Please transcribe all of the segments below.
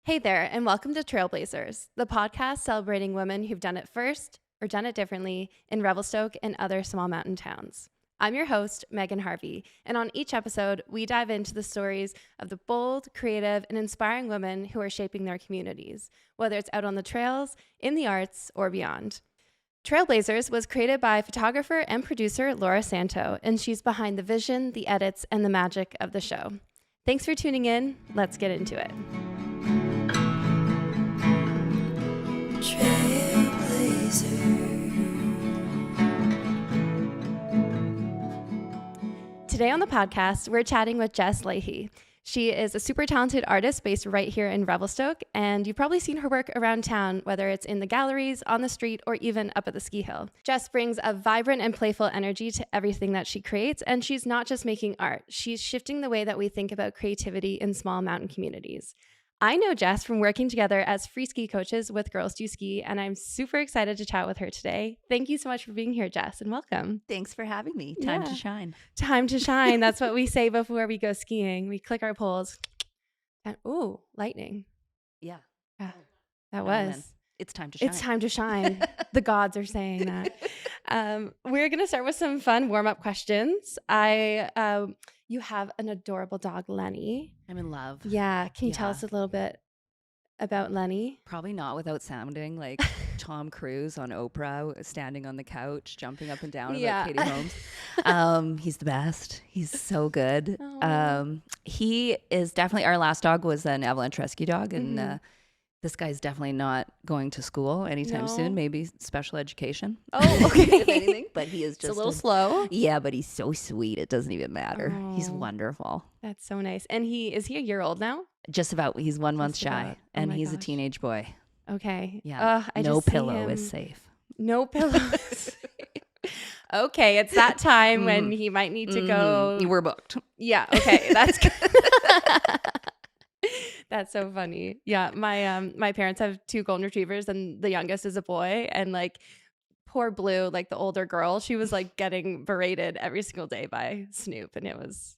Hey there, and welcome to Trailblazers, the podcast celebrating women who've done it first or done it differently in Revelstoke and other small mountain towns. I'm your host, Megan Harvey, and on each episode, we dive into the stories of the bold, creative, and inspiring women who are shaping their communities, whether it's out on the trails, in the arts, or beyond. Trailblazers was created by photographer and producer Laura Santo, and she's behind the vision, the edits, and the magic of the show. Thanks for tuning in. Let's get into it. Today on the podcast, we're chatting with Jess Leahey. She is a super talented artist based right here in Revelstoke, and you've probably seen her work around town, whether it's in the galleries, on the street, or even up at the ski hill. Jess brings a vibrant and playful energy to everything that she creates, and she's not just making art. She's shifting the way that we think about creativity in small mountain communities. I know Jess from working together as free ski coaches with Girls Do Ski, and I'm super excited to chat with her today. Thank you so much for being here, Jess, and welcome. Thanks for having me. Time to shine. Time to shine. That's what we say before we go skiing. We click our poles. And ooh, lightning. Yeah. That was. It's time to shine. It's time to shine. The gods are saying that. We're going to start with some fun warm-up questions. You have an adorable dog, Lenny. I'm in love. Yeah. Can you tell us a little bit about Lenny? Probably not without sounding like Tom Cruise on Oprah, standing on the couch, jumping up and down about Katie Holmes. He's the best. He's so good. He is definitely, our last dog was an avalanche rescue dog, and this guy's definitely not going to school anytime soon. Maybe special education. Oh, okay. If anything, but he is just a little slow. Yeah, but he's so sweet. It doesn't even matter. He's wonderful. That's so nice. And is he a year old now? Just about. He's 1 month shy, and he's a teenage boy. Okay. Yeah. No pillow is safe. No pillows. Okay, it's that time when he might need to go. We're booked. Yeah. Okay, that's good. That's so funny. Yeah, my parents have 2 golden retrievers, and the youngest is a boy. And like, poor Blue, like the older girl, she was like getting berated every single day by Snoop, and it was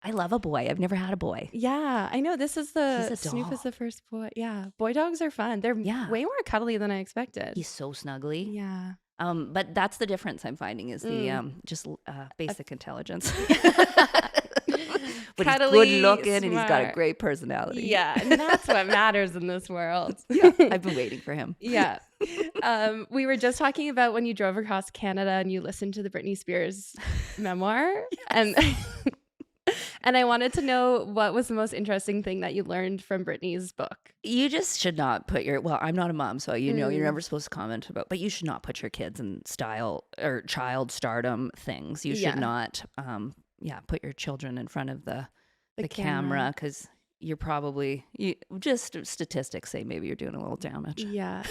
I love a boy. I've never had a boy. Yeah, I know. This is He's Snoop is the first boy. Yeah, boy dogs are fun. They're way more cuddly than I expected. He's so snuggly. Yeah. But that's the difference I'm finding is the just basic intelligence. But Cuddly, he's good looking, smart. and he's got a great personality. Yeah, and that's what matters in this world. Yeah, I've been waiting for him. Yeah. We were just talking about when you drove across Canada and you listened to the Britney Spears memoir. And I wanted to know what was the most interesting thing that you learned from Britney's book. You just should not put I'm not a mom, so you know you're never supposed to comment about, but you should not put your kids in style or child stardom things. You should not put your children in front of the camera, because you're probably, just statistics say maybe you're doing a little damage. Yeah.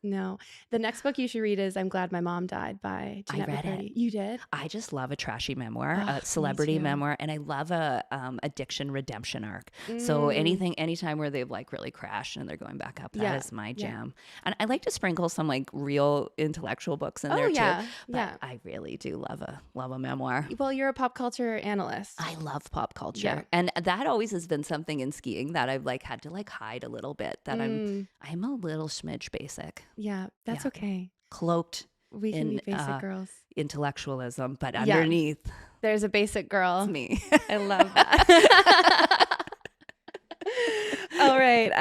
No. The next book you should read is I'm Glad My Mom Died by Jeanette I read McCurdy. it. You did? I just love a trashy memoir, a celebrity memoir, and I love a addiction redemption arc. So anytime where they've like really crashed and they're going back up, that is my jam. And I like to sprinkle some like real intellectual books in there too. But I really do love a memoir. Well, you're a pop culture analyst. I love pop culture, and that always has been something in skiing that I've like had to like hide a little bit. That I'm a little smidge basic. Yeah, that's okay. Cloaked. We can be basic girls. Intellectualism, but underneath, there's a basic girl. It's me. I love that. All right.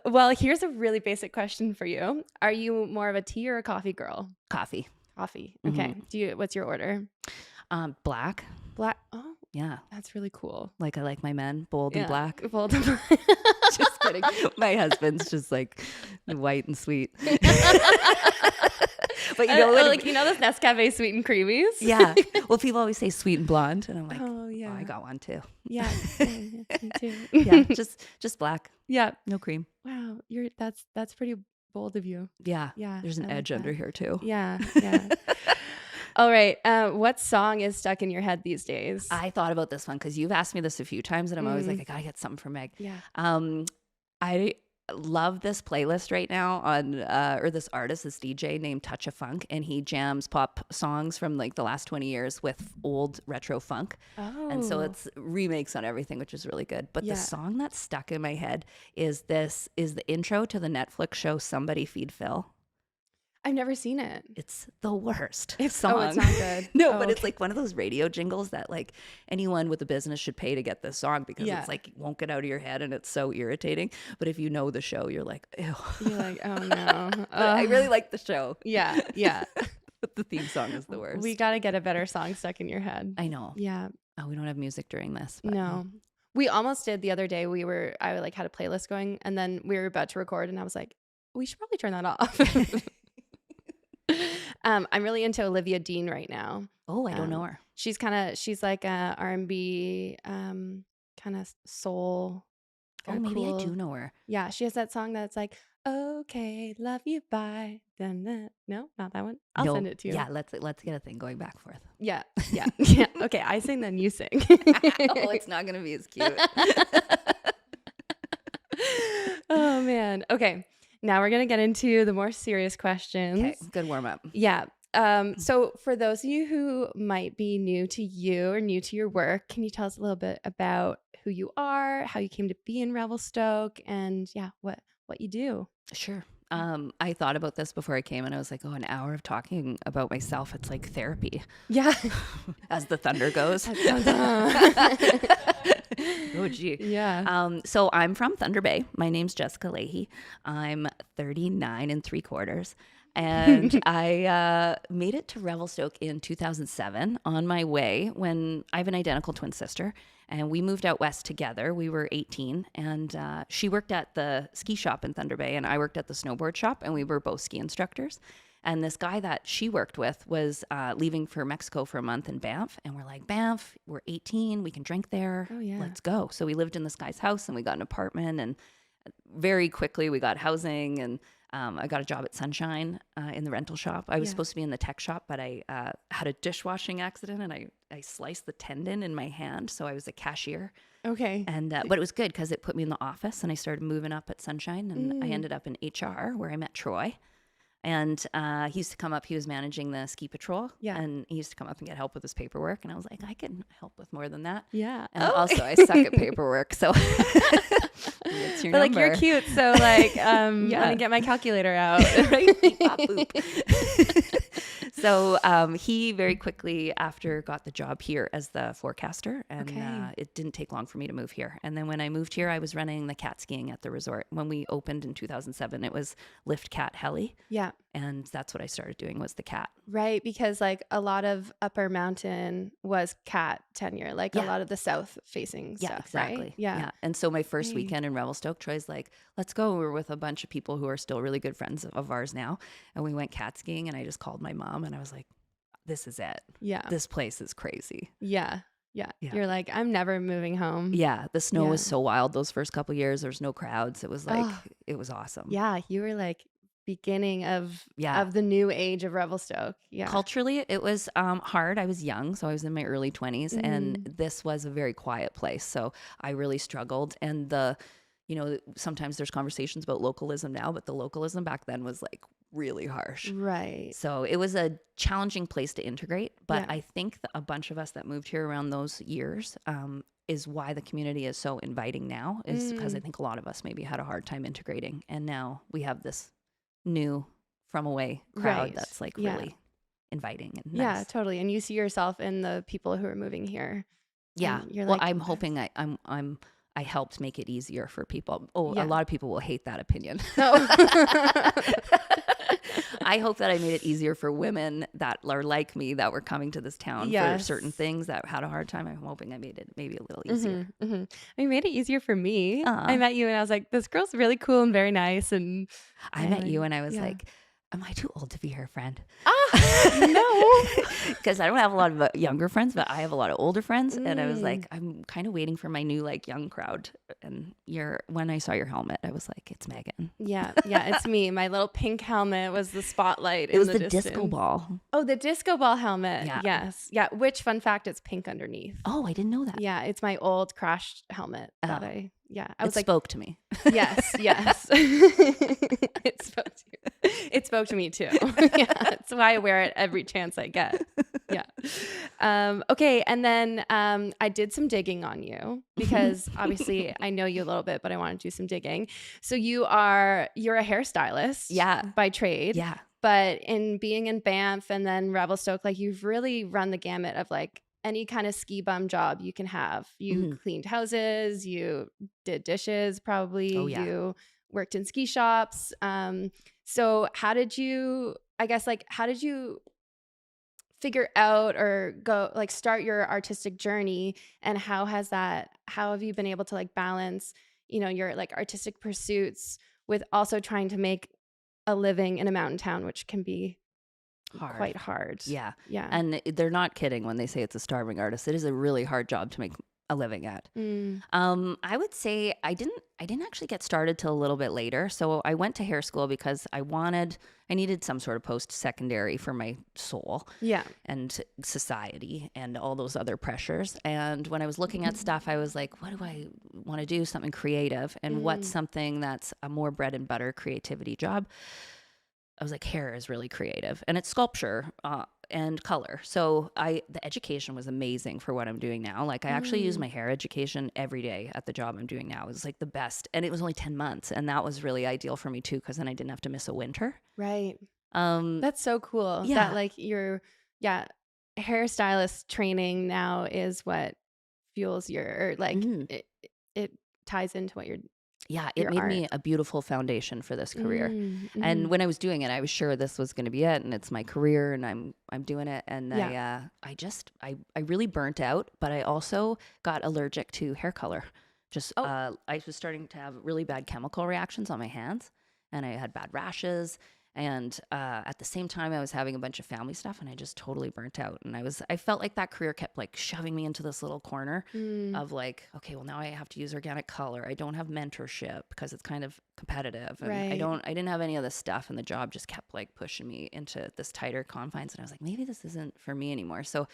Well, here's a really basic question for you. Are you more of a tea or a coffee girl? Coffee. Okay. What's your order? Black. Black. Oh, yeah. That's really cool. Like I like my men bold and black. Bold and black. Just kidding. My husband's just like white and sweet. But you know, those Nescafe sweet and creamies. Yeah. Well, people always say sweet and blonde, and I'm like, oh yeah, I got one too. Yeah, me too. Yeah, just black. Yeah, no cream. Wow, that's pretty bold of you. Yeah. There's an edge under here too. Yeah. All right. What song is stuck in your head these days? I thought about this one because you've asked me this a few times, and I'm always like, I gotta get something for Meg. Yeah. love this playlist right now on or this artist, this DJ named Touch of Funk, and he jams pop songs from like the last 20 years with old retro funk. And so it's remakes on everything, which is really good. But the song that's stuck in my head is the intro to the Netflix show Somebody Feed Phil. I've never seen it. It's the worst song. Oh, it's not good. No, but it's like one of those radio jingles that like anyone with a business should pay to get this song, because it's like it won't get out of your head and it's so irritating. But if you know the show, you're like, ew. You're like, oh no. I really like the show. Yeah. But the theme song is the worst. We got to get a better song stuck in your head. I know. Yeah. Oh, we don't have music during this. But no. We almost did the other day. I like had a playlist going, and then we were about to record, and I was like, we should probably turn that off. I'm really into Olivia Dean right now. Oh, I don't know her. She's like a R&B kind of soul. Oh, maybe cool. I do know her. Yeah, she has that song that's like, okay, love you, bye. Dun, no, not that one. I'll send it to you. Yeah, let's get a thing going back and forth. Yeah. Okay, I sing, then you sing. Oh, it's not gonna be as cute. Oh man. Okay. Now we're going to get into the more serious questions. Okay, good warm up. Yeah. So for those of you who might be new to you or new to your work, can you tell us a little bit about who you are, how you came to be in Revelstoke, and what you do? Sure. I thought about this before I came, and I was like, an hour of talking about myself, it's like therapy. Yeah. As the thunder goes. Oh, gee. Yeah. So I'm from Thunder Bay. My name's Jessica Leahey. I'm 39 3/4. And I made it to Revelstoke in 2007 on my way when I have an identical twin sister. And we moved out west together. We were 18. And she worked at the ski shop in Thunder Bay, and I worked at the snowboard shop. And we were both ski instructors. And this guy that she worked with was leaving for Mexico for a month in Banff. And we're like, Banff, we're 18. We can drink there. Oh, yeah. Let's go. So we lived in this guy's house, and we got an apartment. And very quickly we got housing. And I got a job at Sunshine in the rental shop. I was supposed to be in the tech shop, but I had a dishwashing accident, and I sliced the tendon in my hand. So I was a cashier. Okay. And but it was good because it put me in the office, and I started moving up at Sunshine. And I ended up in HR, where I met Troy. And he used to come up, he was managing the ski patrol. Yeah. And he used to come up and get help with his paperwork. And I was like, I can help with more than that. Yeah. And also I suck at paperwork. So it's your number. Like, you're cute. So like, I'm going to get my calculator out. Right? Beep, bop, boop. So he very quickly after got the job here as the forecaster, and it didn't take long for me to move here. And then when I moved here, I was running the cat skiing at the resort. When we opened in 2007, it was Lift Cat Heli. Yeah. And that's what I started doing, was the cat. Right, because like a lot of Upper Mountain was cat tenure, like a lot of the south facing stuff. Exactly. Right? Yeah. And so my first weekend in Revelstoke, Troy's like, let's go. We were with a bunch of people who are still really good friends of ours now. And we went cat skiing, and I just called my mom, and I was like, this is it. Yeah. This place is crazy. Yeah. You're like, I'm never moving home. Yeah. The snow was so wild those first couple of years. There's no crowds. It was like, it was awesome. Yeah. You were like beginning of the new age of Revelstoke. Yeah. Culturally, it was hard. I was young, so I was in my early 20s, and this was a very quiet place. So I really struggled. And sometimes there's conversations about localism now, but the localism back then was like really harsh. Right. So it was a challenging place to integrate. But I think a bunch of us that moved here around those years is why the community is so inviting now, is because I think a lot of us maybe had a hard time integrating. And now we have this new from away crowd that's like really inviting and nice. Yeah, totally. And you see yourself in the people who are moving here. Yeah. You're like, I'm hoping I helped make it easier for people. A lot of people will hate that opinion. I hope that I made it easier for women that are like me, that were coming to this town for certain things, that had a hard time. I'm hoping I made it maybe a little easier. I made it easier for me. I met you and I was like, this girl's really cool and very nice. And I met you and I was like, am I too old to be her friend? No. Because I don't have a lot of younger friends, but I have a lot of older friends. And I was like, I'm kind of waiting for my new like young crowd. And when I saw your helmet, I was like, it's Megan. Yeah, it's me. My little pink helmet was the spotlight. It was the disco ball. Oh, the disco ball helmet. Yeah. Yes. Yeah. Which, fun fact, it's pink underneath. Oh, I didn't know that. Yeah, it's my old crashed helmet that I was like, spoke to me. Yes. It spoke to me too. Yeah, that's why I wear it every chance I get. Yeah. Okay. And then I did some digging on you because obviously I know you a little bit, but I want to do some digging. So you're a hairstylist by trade. Yeah. But in being in Banff and then Revelstoke, like you've really run the gamut of like any kind of ski bum job you can have. You cleaned houses, you did dishes probably, you worked in ski shops. So how did you figure out or go like start your artistic journey, and how have you been able to like balance, your like artistic pursuits with also trying to make a living in a mountain town, which can be quite hard. Yeah. Yeah. And they're not kidding when they say it's a starving artist. It is a really hard job to make a living at. I would say I didn't actually get started till a little bit later. So I went to hair school because I needed some sort of post-secondary for my soul. Yeah. And society and all those other pressures. And when I was looking at stuff, I was like, what do I want to do? Something creative. And what's something that's a more bread and butter creativity job? I was like, hair is really creative, and it's sculpture and color. So the education was amazing for what I'm doing now. Like I actually use my hair education every day at the job I'm doing now. It was like the best. And it was only 10 months. And that was really ideal for me too, because then I didn't have to miss a winter. Right. That's so cool. Yeah. That like your hairstylist training now is what fuels it ties into what you're. Yeah, it made me a beautiful foundation for this career. And when I was doing it, I was sure this was going to be it, and it's my career, and I'm doing it. And I really burnt out, but I also got allergic to hair color. I was starting to have really bad chemical reactions on my hands, and I had bad rashes. And at the same time, I was having a bunch of family stuff, and I just totally burnt out. And I felt like that career kept like shoving me into this little corner of like, okay, well now I have to use organic color. I don't have mentorship because it's kind of competitive, and I didn't have any of this stuff. And the job just kept like pushing me into this tighter confines. And I was like, maybe this isn't for me anymore. So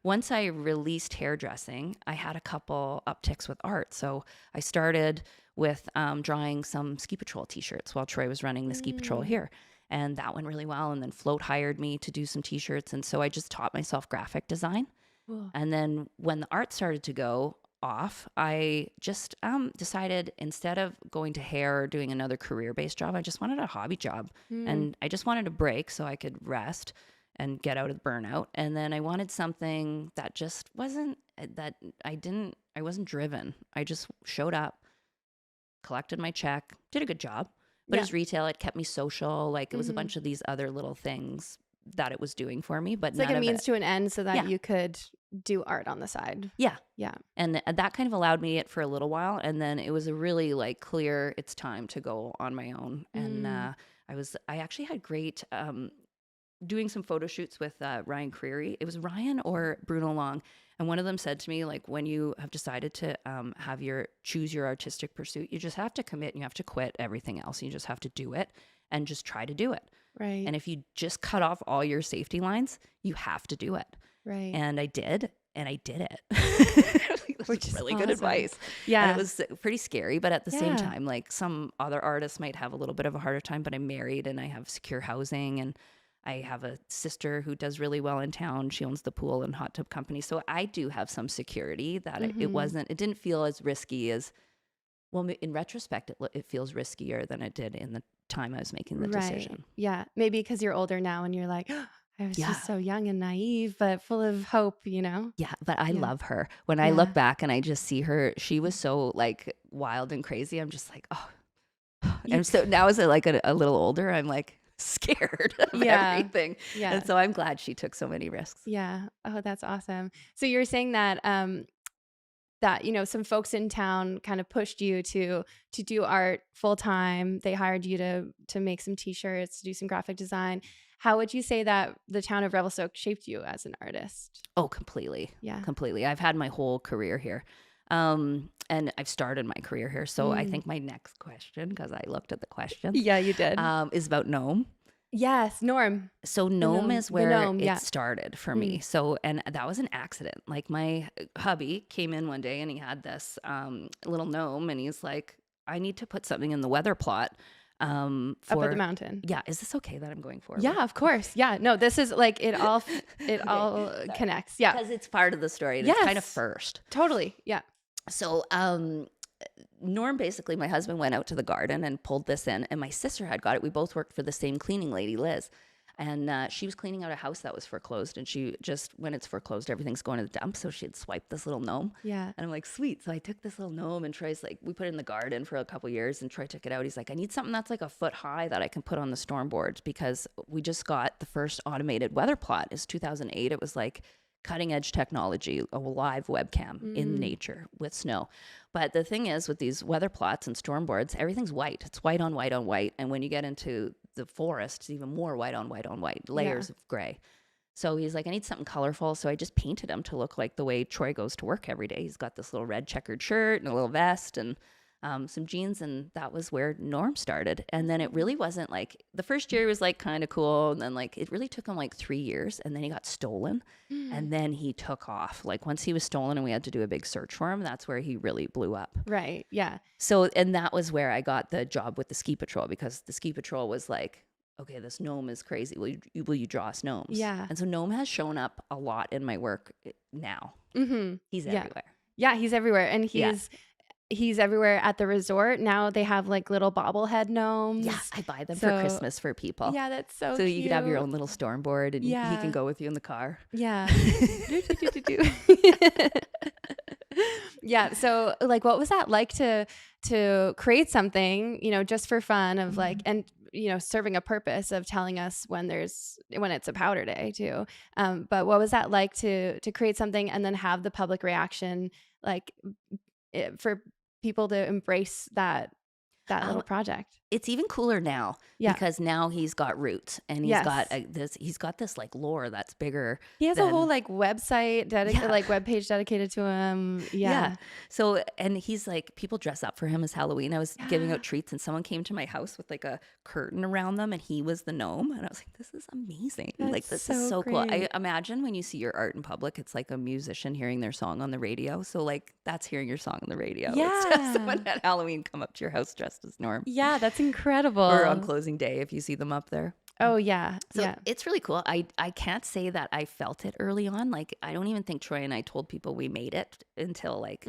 once I released hairdressing, I had a couple upticks with art. So I started with drawing some ski patrol t-shirts while Troy was running the ski patrol here. And that went really well. And then Float hired me to do some t-shirts. And so I just taught myself graphic design. Cool. And then when the art started to go off, I just decided instead of going to hair or doing another career-based job, I just wanted a hobby job. And I just wanted a break so I could rest and get out of the burnout. And then I wanted something that just wasn't, I wasn't driven. I just showed up, collected my check, did a good job. But as retail, it kept me social. Like it was a bunch of these other little things that it was doing for me. But it's like a means to an end so that you could do art on the side. Yeah. Yeah. And that kind of allowed me it for a little while. And then it was a really like clear, it's time to go on my own. And I actually had great doing some photo shoots with Ryan Creary. It was Ryan or Bruno Long. And one of them said to me, like, when you have decided to choose your artistic pursuit, you just have to commit and you have to quit everything else. You just have to do it and just try to do it. Right. And if you just cut off all your safety lines, you have to do it. Right. And I did, and I did it. Which is really good advice. Yeah. And it was pretty scary, but at the same time, like some other artists might have a little bit of a harder time, but I'm married and I have secure housing, and I have a sister who does really well in town. She owns the pool and hot tub company. So I do have some security that it didn't feel as risky as, well, in retrospect, it feels riskier than it did in the time I was making the decision. Yeah. Maybe because you're older now and you're like, oh, I was just so young and naive, but full of hope, Yeah. But I love her. When I look back and I just see her, she was so like wild and crazy. I'm just like, oh. And so now as a little older, I'm like, scared of everything. Yeah. And so I'm glad she took so many risks. Yeah. Oh, that's awesome. So you're saying that that, some folks in town kind of pushed you to do art full time. They hired you to make some t-shirts, to do some graphic design. How would you say that the town of Revelstoke shaped you as an artist? Oh, completely. Yeah. Completely. I've had my whole career here. And I've started my career here. So I think my next question, because I looked at the question. Yeah, you did. Is about Nome. Yes, Nome. So Nome is where it started for me. So, and that was an accident. Like my hubby came in one day and he had this little gnome and he's like, I need to put something in the weather plot. Up at the mountain. Yeah. Is this okay that I'm going forward? Yeah, of course. Yeah. No, this is like it all connects. Yeah. Because it's part of the story. It's kind of first. Totally. Yeah. So, Norm, basically, my husband went out to the garden and pulled this in, and my sister had got it. We both worked for the same cleaning lady, Liz, and she was cleaning out a house that was foreclosed, and she just, when it's foreclosed, everything's going to the dump, so she had swiped this little gnome. Yeah. And I'm like, sweet. So I took this little gnome, and Troy's like, we put it in the garden for a couple years, and Troy took it out. He's like, I need something that's like a foot high that I can put on the storm boards, because we just got the first automated weather plot. It's 2008. It was like cutting edge technology, a live webcam in nature with snow. But the thing is, with these weather plots and storm boards, everything's white. It's white on white on white. And when you get into the forest, it's even more white on white on white, layers of gray. So he's like, I need something colorful. So I just painted him to look like the way Troy goes to work every day. He's got this little red checkered shirt and a little vest and some jeans, and that was where Norm started. And then it really wasn't like, the first year was like kind of cool, and then like it really took him like 3 years, and then he got stolen, and then he took off. Like once he was stolen and we had to do a big search for him, that's where he really blew up. Right. Yeah. So, and that was where I got the job with the ski patrol, because the ski patrol was like, okay, this gnome is crazy. Will you draw us gnomes? Yeah. And so Gnome has shown up a lot in my work now. He's everywhere. Yeah, he's everywhere, and he's everywhere at the resort. Now they have like little bobblehead gnomes. Yeah, I buy them for Christmas for people. Yeah, that's so cute. You could have your own little storm board, and he can go with you in the car. Yeah. Yeah. So like, what was that like to create something, just for fun of like, and serving a purpose of telling us when it's a powder day too. But what was that like to create something and then have the public reaction, like for people to embrace that little project? It's even cooler now because now he's got roots, and he's got this like lore that's bigger. He has a whole like website like webpage dedicated to him. Yeah. So, and he's like, people dress up for him as Halloween. I was giving out treats, and someone came to my house with like a curtain around them, and he was the gnome, and I was like, this is amazing. This is so cool. I imagine when you see your art in public, it's like a musician hearing their song on the radio. So like that's hearing your song on the radio. Yeah. It's just someone at Halloween come up to your house dressed as Norm. Yeah, that's incredible. Or on closing day, if you see them up there. Oh yeah. So it's really cool. I can't say that I felt it early on. Like I don't even think Troy and I told people we made it until like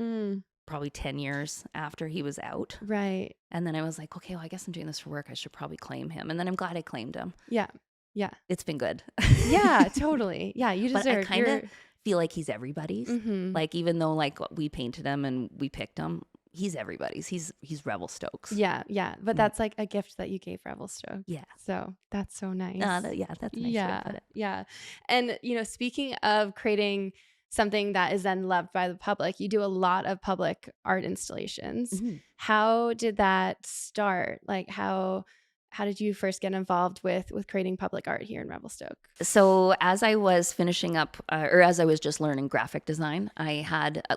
probably 10 years after he was out. Right. And then I was like, okay, well, I guess I'm doing this for work. I should probably claim him. And then I'm glad I claimed him. Yeah. Yeah. It's been good. Yeah, totally. Yeah, you deserve. But I kind of feel like he's everybody's. Like even though like we painted him and we picked him, he's everybody's. He's Revelstoke's. Yeah, yeah. But that's like a gift that you gave Revelstoke. Yeah. So that's so nice. That's a nice way to put it. Yeah. And speaking of creating something that is then loved by the public, you do a lot of public art installations. How did that start? Like how did you first get involved with creating public art here in Revelstoke? So as I was finishing up, or as I was just learning graphic design,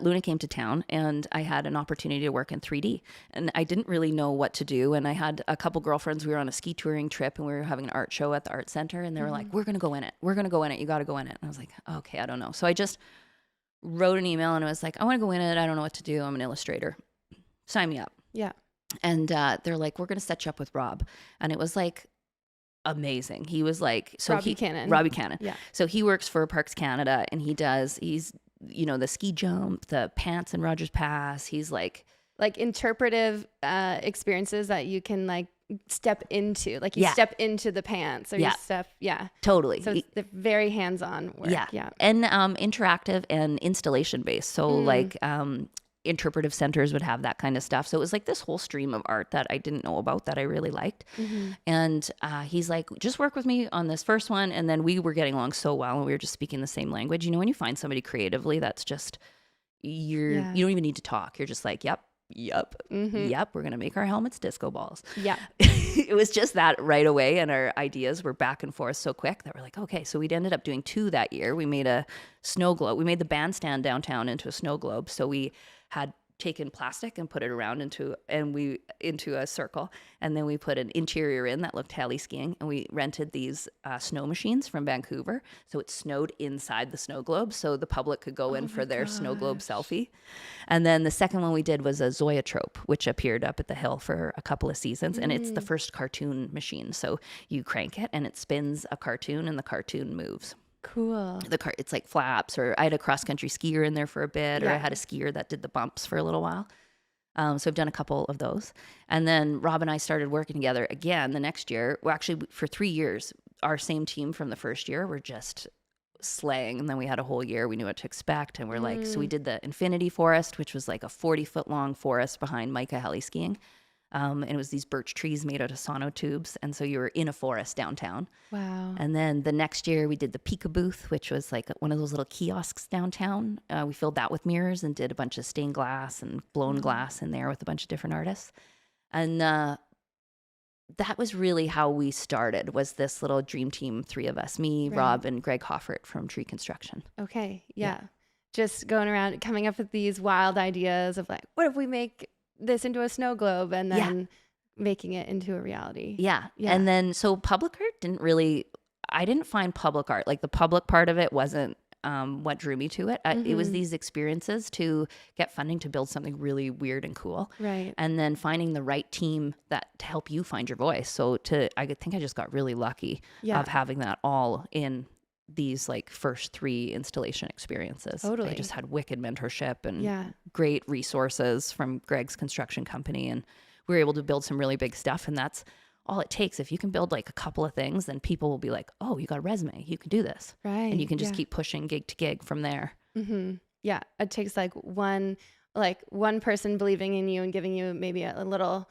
Luna came to town, and I had an opportunity to work in 3D. And I didn't really know what to do. And I had a couple girlfriends. We were on a ski touring trip, and we were having an art show at the art center. And they were like, we're going to go in it. We're going to go in it. You got to go in it. And I was like, okay, I don't know. So I just wrote an email, and I was like, I want to go in it. I don't know what to do. I'm an illustrator. Sign me up. Yeah. And they're like, we're going to set you up with Rob. And it was like amazing. He was like, Robbie Cannon. Robbie Cannon. Yeah. So he works for Parks Canada, and he's, the ski jump, the pants and Rogers Pass. He's like interpretive experiences that you can like step into, like you step into the pants or you step. Yeah, totally. So it's very hands-on work. Yeah. And interactive and installation based. So like, interpretive centers would have that kind of stuff. So it was like this whole stream of art that I didn't know about that I really liked. And he's like, just work with me on this first one. And then we were getting along so well, and we were just speaking the same language. When you find somebody creatively that's just, you don't even need to talk. You're just like, yep, we're going to make our helmets disco balls. Yeah. It was just that right away. And our ideas were back and forth so quick that we're like, okay, so we ended up doing 2 that year. We made a snow globe. We made the bandstand downtown into a snow globe. So we had taken plastic and put it around into a circle, and then we put an interior in that looked heli skiing, and we rented these snow machines from Vancouver, so it snowed inside the snow globe, so the public could go in for their snow globe selfie. And then the second one we did was a zoetrope, which appeared up at the hill for a couple of seasons, and it's the first cartoon machine. So you crank it and it spins a cartoon, and the cartoon moves. Cool. It's like flaps, or I had a cross-country skier in there for a bit, or I had a skier that did the bumps for a little while. So I've done a couple of those. And then Rob and I started working together again the next year. Well, actually, for 3 years, our same team from the first year were just slaying. And then we had a whole year. We knew what to expect. And we're like, so we did the Infinity Forest, which was like a 40-foot long forest behind Micah heli skiing. And it was these birch trees made out of sono tubes. And so you were in a forest downtown. Wow. And then the next year we did the Pika booth, which was like one of those little kiosks downtown. We filled that with mirrors and did a bunch of stained glass and blown glass in there with a bunch of different artists. And that was really how we started, was this little dream team, 3 of us, me, Rob, and Greg Hoffert from Tree Construction. Okay. Yeah. Just going around, coming up with these wild ideas of like, what if we make this into a snow globe, and then making it into a reality. Yeah. And then, so public art I didn't find public art. Like the public part of it wasn't what drew me to it. It was these experiences to get funding to build something really weird and cool. Right. And then finding the right team to help you find your voice. So I think I just got really lucky of having that all in these like first 3 installation experiences. Totally. I just had wicked mentorship and great resources from Greg's construction company, and we were able to build some really big stuff. And that's all it takes. If you can build like a couple of things, then people will be like, oh, you got a resume, you can do this. Right. And you can just keep pushing gig to gig from there. Yeah. It takes like one person believing in you and giving you maybe a little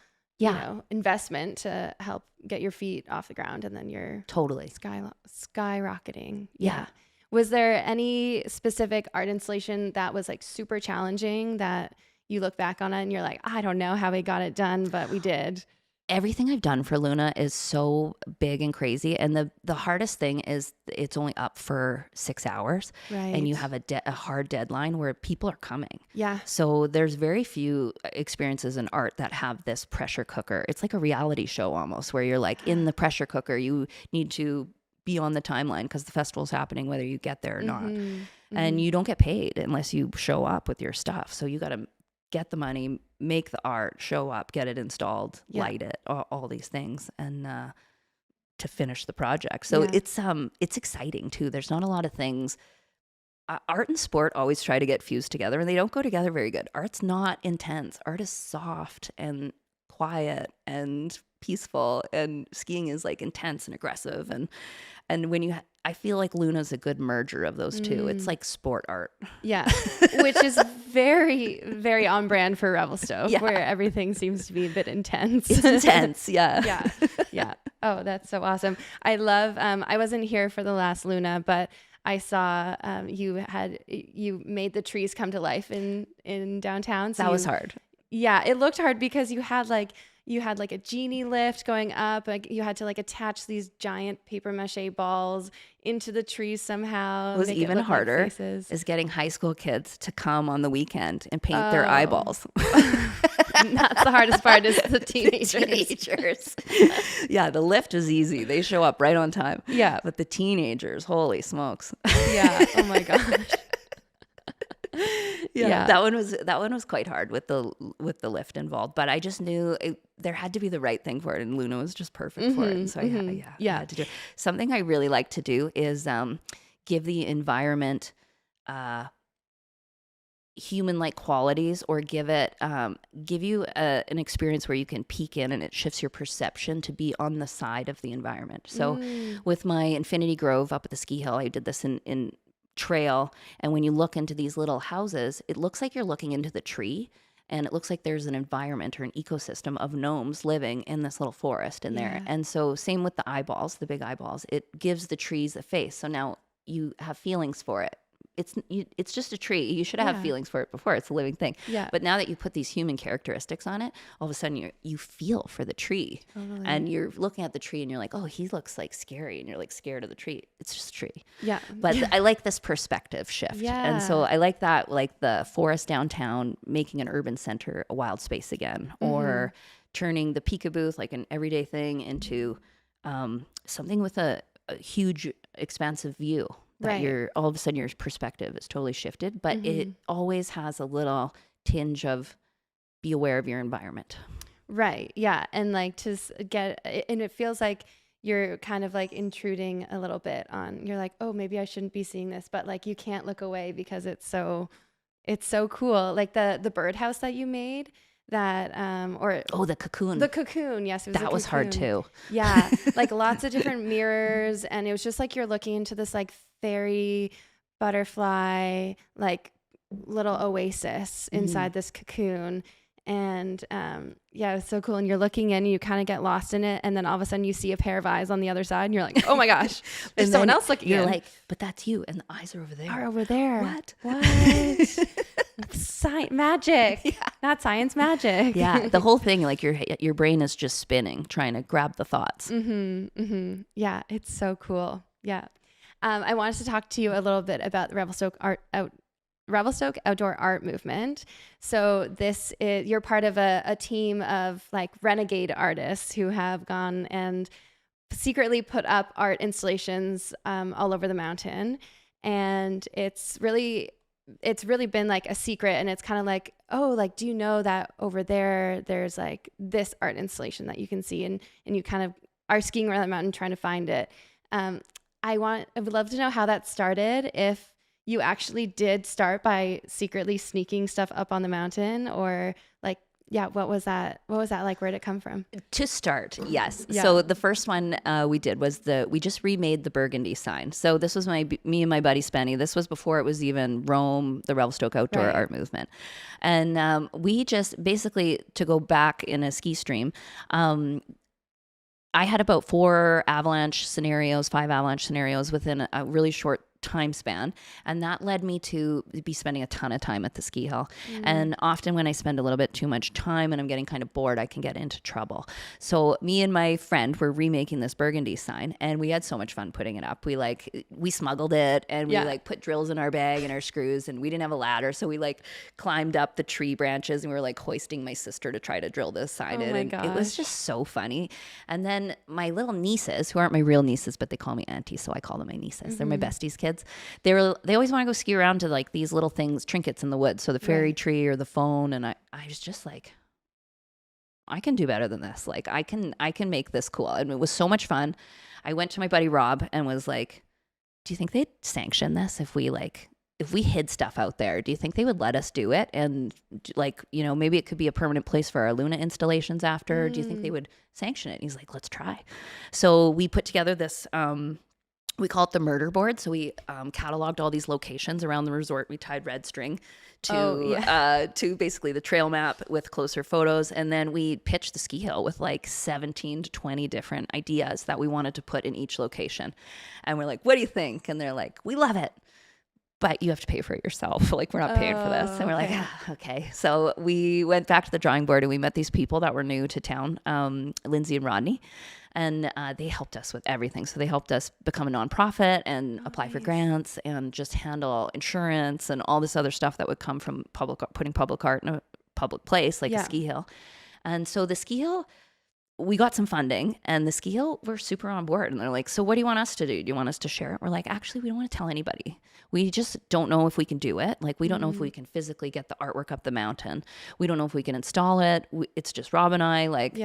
investment to help get your feet off the ground, and then you're totally skyrocketing. Yeah. Was there any specific art installation that was like super challenging that you look back on it and you're like, I don't know how we got it done, but we did? Everything I've done for Luna is so big and crazy. And the hardest thing is it's only up for 6 hours. Right. And you have a hard deadline where people are coming. Yeah. So there's very few experiences in art that have this pressure cooker. It's like a reality show almost, where you're like in the pressure cooker. You need to be on the timeline because the festival's happening whether you get there or not. And you don't get paid unless you show up with your stuff. So you got to get the money, make the art, show up, get it installed, light it, all these things, and to finish the project. So it's exciting too. There's not a lot of things. Art and sport always try to get fused together, and they don't go together very good. Art's not intense. Art is soft and quiet and peaceful, and skiing is like intense and aggressive. And when I feel like Luna's a good merger of those two. It's like sport art. Yeah. Which is very, very on brand for Revelstoke, where everything seems to be a bit intense. It's intense. Yeah. Yeah. Oh, that's so awesome. I love, I wasn't here for the last Luna, but I saw you made the trees come to life in downtown. So that was hard. Yeah. It looked hard because you had like a genie lift going up. Like you had to like attach these giant paper mache balls into the trees somehow. What was even harder is getting high school kids to come on the weekend and paint their eyeballs. That's the hardest part, is the teenagers. Yeah, the lift was easy. They show up right on time. Yeah. But the teenagers, holy smokes. Yeah. Oh my gosh. Yeah, that one was quite hard with the lift involved, but I just knew there had to be the right thing for it, and Luna was just perfect for it. And so I had to do it. Something I really like to do is give the environment human-like qualities, or give you an experience where you can peek in and it shifts your perception to be on the side of the environment. So with my Infinity Grove up at the ski hill, I did this in trail, and when you look into these little houses, it looks like you're looking into the tree, and it looks like there's an environment or an ecosystem of gnomes living in this little forest in there. And so same with the eyeballs, the big eyeballs, it gives the trees a face. So now you have feelings for it. it's just a tree. You should have feelings for it before. It's a living thing. Yeah. But now that you put these human characteristics on it, all of a sudden you feel for the tree. Totally. And you're looking at the tree and you're like, oh, he looks like scary. And you're like scared of the tree. It's just a tree. Yeah. But I like this perspective shift. Yeah. And so I like that, like the forest downtown, making an urban center a wild space again, or turning the peekaboo, like an everyday thing, into something with a huge expansive view. That you're all of a sudden your perspective is totally shifted, but it always has a little tinge of be aware of your environment. Right. Yeah. And like to get, and it feels like you're kind of like intruding a little bit on, you're like, oh, maybe I shouldn't be seeing this, but like you can't look away because it's so cool. Like the birdhouse that you made, that the cocoon. The cocoon, yes, it was that was hard too. Yeah, like lots of different mirrors, and it was just like you're looking into this like fairy butterfly like little oasis inside this cocoon. And yeah, it's so cool. And you're looking in, you kind of get lost in it, and then all of a sudden you see a pair of eyes on the other side, and you're like, oh my gosh, there's someone else looking. You're like, but that's you, and the eyes are over there. Are over there. What? Magic. Yeah. Not science, magic. Yeah, the whole thing, like your brain is just spinning, trying to grab the thoughts. Yeah, it's so cool. Yeah. I wanted to talk to you a little bit about the Revelstoke outdoor art movement. So you're part of a team of like renegade artists who have gone and secretly put up art installations all over the mountain. And it's really been like a secret, and it's kind of like, oh, like, do you know that over there's like this art installation that you can see, and you kind of are skiing around the mountain trying to find it. I would love to know how that started, if you actually did start by secretly sneaking stuff up on the mountain, or like, yeah, what was that like? Where did it come from? To start, yes. Yeah. So the first one we did was we just remade the burgundy sign. So this was me and my buddy Spenny. This was before it was even Rome, the Revelstoke outdoor art movement. And we just basically, to go back in a ski stream, I had about 5 avalanche scenarios within a really short time span, and that led me to be spending a ton of time at the ski hill. And often when I spend a little bit too much time and I'm getting kind of bored, I can get into trouble. So me and my friend were remaking this burgundy sign, and we had so much fun putting it up. We smuggled it, and we like put drills in our bag and our screws, and we didn't have a ladder, so we like climbed up the tree branches, and we were like hoisting my sister to try to drill this sign in. And it was just so funny. And then my little nieces, who aren't my real nieces, but they call me auntie, so I call them my nieces. They're my besties' kids. They always want to go ski around to like these little things, trinkets in the woods. So the fairy tree or the phone. And I was just like, I can do better than this. Like I can make this cool. And it was so much fun. I went to my buddy Rob and was like, do you think they'd sanction this if we hid stuff out there? Do you think they would let us do it? And like, maybe it could be a permanent place for our Luna installations after. Do you think they would sanction it? And he's like, let's try. So we put together this, we call it the murder board. So we cataloged all these locations around the resort. We tied red string to basically the trail map with closer photos. And then we pitched the ski hill with like 17 to 20 different ideas that we wanted to put in each location. And we're like, what do you think? And they're like, we love it, but you have to pay for it yourself. Like, we're not paying for this. And we're like, okay. So we went back to the drawing board, and we met these people that were new to town, Lindsay and Rodney. And they helped us with everything. So they helped us become a nonprofit and apply for grants and just handle insurance and all this other stuff that would come from putting public art in a public place like a ski hill. And so the ski hill, we got some funding, and the ski hill were super on board. And they're like, so what do you want us to do? Do you want us to share it? We're like, actually, we don't want to tell anybody. We just don't know if we can do it. Like, we don't know if we can physically get the artwork up the mountain. We don't know if we can install it. It's just Rob and I. Like,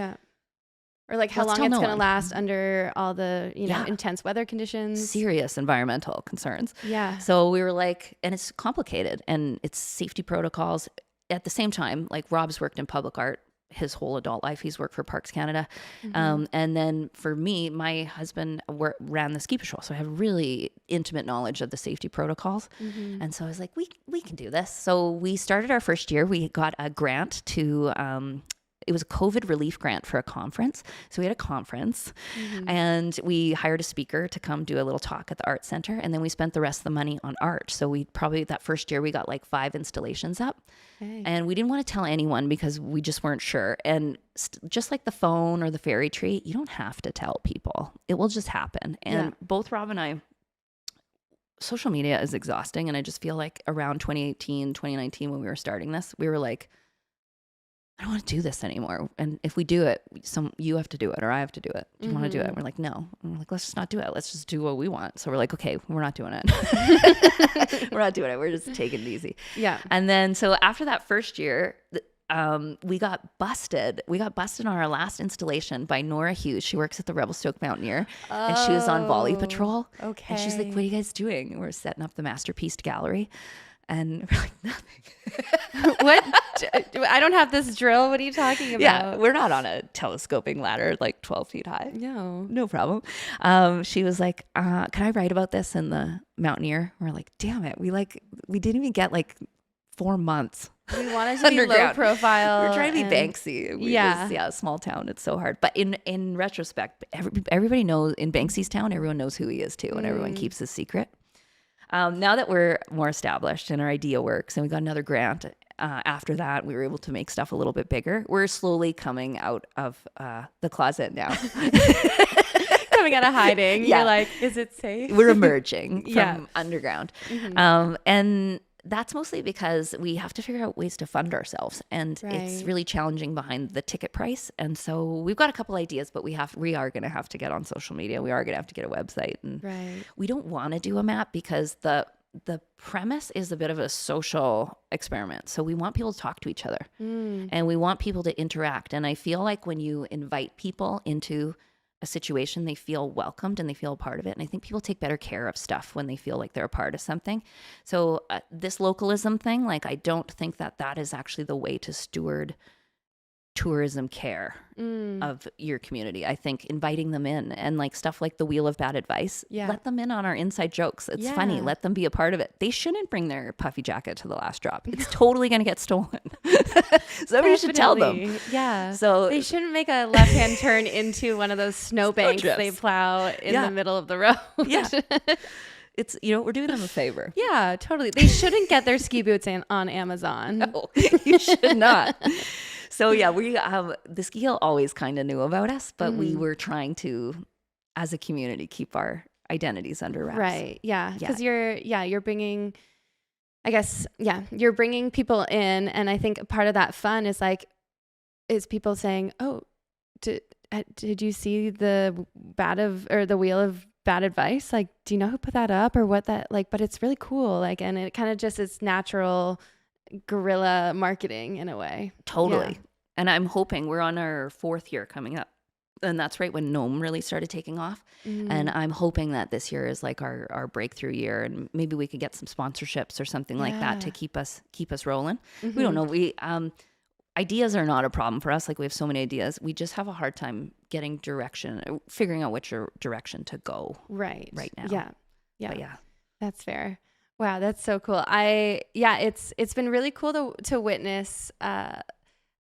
or like how long it's going to last under all the, intense weather conditions. Serious environmental concerns. Yeah. So we were like, and it's complicated, and it's safety protocols. At the same time, like, Rob's worked in public art his whole adult life. He's worked for Parks Canada. And then for me, my husband ran the ski patrol. So I have really intimate knowledge of the safety protocols. And so I was like, we can do this. So we started our first year. We got a grant to, it was a COVID relief grant for a conference. So we had a conference and we hired a speaker to come do a little talk at the art center. And then we spent the rest of the money on art. So we probably that first year we got like 5 installations up. Okay. And we didn't want to tell anyone because we just weren't sure. And just like the phone or the fairy tree, you don't have to tell people. It will just happen. And both Rob and I, social media is exhausting. And I just feel like around 2018, 2019, when we were starting this, we were like, I don't want to do this anymore. And if we do it, you have to do it or I have to do it. Do you want to do it? And we're like, no. And we're like, let's just not do it. Let's just do what we want. So we're like, okay, we're not doing it. We're not doing it. We're just taking it easy. Yeah. And then, so after that first year, we got busted. We got busted on our last installation by Nora Hughes. She works at the Revelstoke Mountaineer and she was on volley patrol. Okay. And she's like, what are you guys doing? And we're setting up the masterpiece gallery. And we're like, nothing. What? I don't have this drill. What are you talking about? Yeah, we're not on a telescoping ladder like 12 feet high. No problem. She was like, can I write about this in the Mountaineer? We're like, damn it. We didn't even get like 4 months. We wanted to be low profile. We're trying to be Banksy. Small town. It's so hard. But in retrospect, everybody knows in Banksy's town, everyone knows who he is too. And everyone keeps his secret. Now that we're more established and our idea works and we got another grant, after that, we were able to make stuff a little bit bigger. We're slowly coming out of the closet now. Coming out of hiding. Yeah. You're like, is it safe? We're emerging from underground. And that's mostly because we have to figure out ways to fund ourselves. And it's really challenging behind the ticket price. And so we've got a couple ideas, but we are going to have to get on social media. We are going to have to get a website. And we don't want to do a map because the premise is a bit of a social experiment. So we want people to talk to each other and we want people to interact. And I feel like when you invite people into a situation, they feel welcomed and they feel a part of it. And I think people take better care of stuff when they feel like they're a part of something. So this localism thing, like, I don't think that is actually the way to steward tourism care of your community. I think inviting them in and like stuff like the Wheel of Bad Advice, let them in on our inside jokes. It's funny. Let them be a part of it. They shouldn't bring their puffy jacket to the last drop. It's totally going to get stolen. Somebody should tell them. Yeah. So they shouldn't make a left-hand turn into one of those snowbanks they plow in the middle of the road. Yeah. It's, we're doing them a favor. Yeah, totally. They shouldn't get their ski boots on Amazon. No, you should not. So yeah, we the Ski Hill always kind of knew about us, but we were trying to, as a community, keep our identities under wraps. Right. Yeah. Because you're bringing, I guess, you're bringing people in, and I think part of that fun is people saying, "Oh, did you see the Wheel of Bad Advice? Like, do you know who put that up or what that like?" But it's really cool. Like, and it kind of just is natural guerrilla marketing in a way. Totally. And I'm hoping we're on our 4th year coming up. And that's right when Gnome really started taking off. And I'm hoping that this year is like our breakthrough year, and maybe we could get some sponsorships or something like that to keep us rolling. We don't know. We ideas are not a problem for us. Like, we have so many ideas. We just have a hard time getting direction, figuring out which direction to go right now. Yeah. But yeah. That's fair. Wow, that's so cool. It's been really cool to witness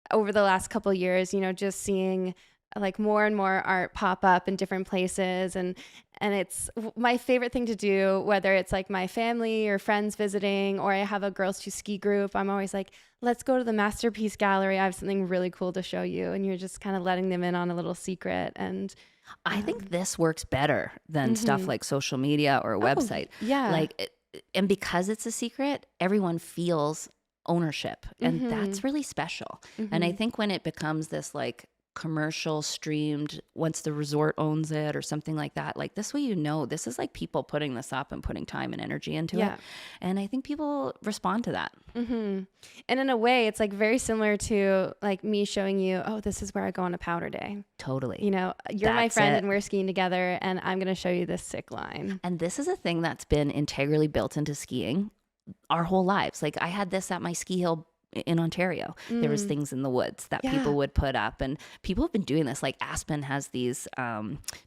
over the last couple of years, just seeing like more and more art pop up in different places, and it's my favorite thing to do, whether it's like my family or friends visiting, or I have a girls to ski group. I'm always like, let's go to the masterpiece gallery. I have something really cool to show you, and you're just kind of letting them in on a little secret. And I think this works better than stuff like social media or a website. Yeah. And because it's a secret, everyone feels ownership, and that's really special. And I think when it becomes this like commercial streamed, once the resort owns it or something like that, like this way, this is like people putting this up and putting time and energy into it. And I think people respond to that. And in a way, it's like very similar to like me showing you, oh, this is where I go on a powder day. Totally. You're my friend and we're skiing together, and I'm going to show you this sick line. And this is a thing that's been integrally built into skiing our whole lives. Like, I had this at my ski hill in Ontario. There was things in the woods that people would put up, and people have been doing this. Like, Aspen has these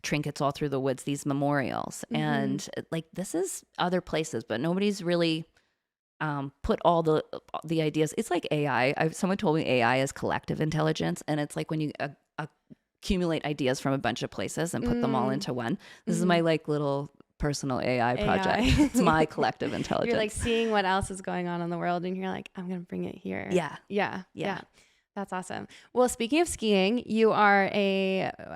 trinkets all through the woods, these memorials, and like, this is other places, but nobody's really put all the ideas. It's like AI. Someone told me AI is collective intelligence, and it's like when you accumulate ideas from a bunch of places and put them all into one. This is my like little personal AI project. It's my collective intelligence. You're like seeing what else is going on in the world, and you're like, I'm gonna bring it here. Yeah. That's awesome. Well, speaking of skiing, you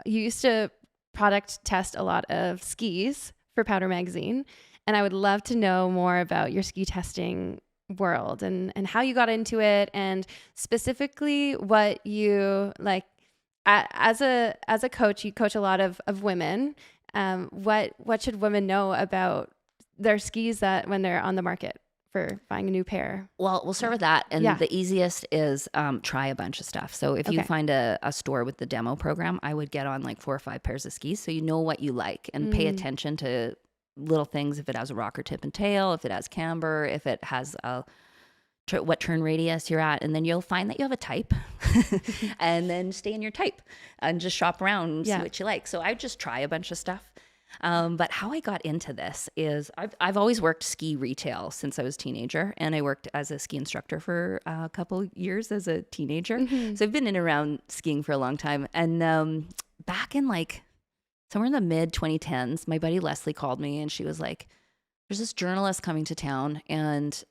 used to product test a lot of skis for Powder Magazine, and I would love to know more about your ski testing world and how you got into it, and specifically what you like as a coach. You coach a lot of women. What should women know about their skis that when they're on the market for buying a new pair? Well, we'll start with that. And the easiest is try a bunch of stuff. So if you find a store with the demo program, I would get on like 4 or 5 pairs of skis so you know what you like, and pay attention to little things. If it has a rocker tip and tail, if it has camber, if it has what turn radius you're at, and then you'll find that you have a type and then stay in your type and just shop around and see what you like. So I just try a bunch of stuff. But how I got into this is I've always worked ski retail since I was a teenager, and I worked as a ski instructor for a couple years as a teenager. So I've been in and around skiing for a long time. And back in like somewhere in the mid 2010s, my buddy Leslie called me, and she was like, there's this journalist coming to town, and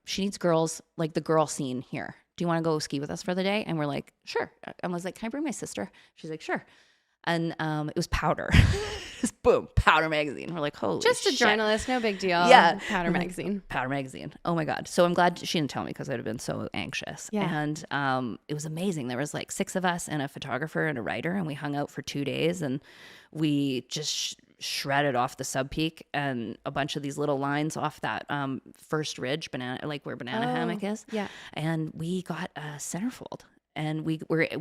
she needs girls, like the girl scene here. Do you want to go ski with us for the day? And we're like, sure. I was like, can I bring my sister? She's like, sure. And it was Powder. Just boom, Powder Magazine. We're like, holy just shit. A journalist, no big deal. Yeah. Powder Magazine. Powder Magazine. Oh my God. So I'm glad she didn't tell me, because I'd have been so anxious. Yeah. And it was amazing. There was like 6 of us and a photographer and a writer, and we hung out for 2 days, and we just shredded off the sub peak and a bunch of these little lines off that first ridge, like where Banana Hammock is. Yeah. And we got a centerfold. And we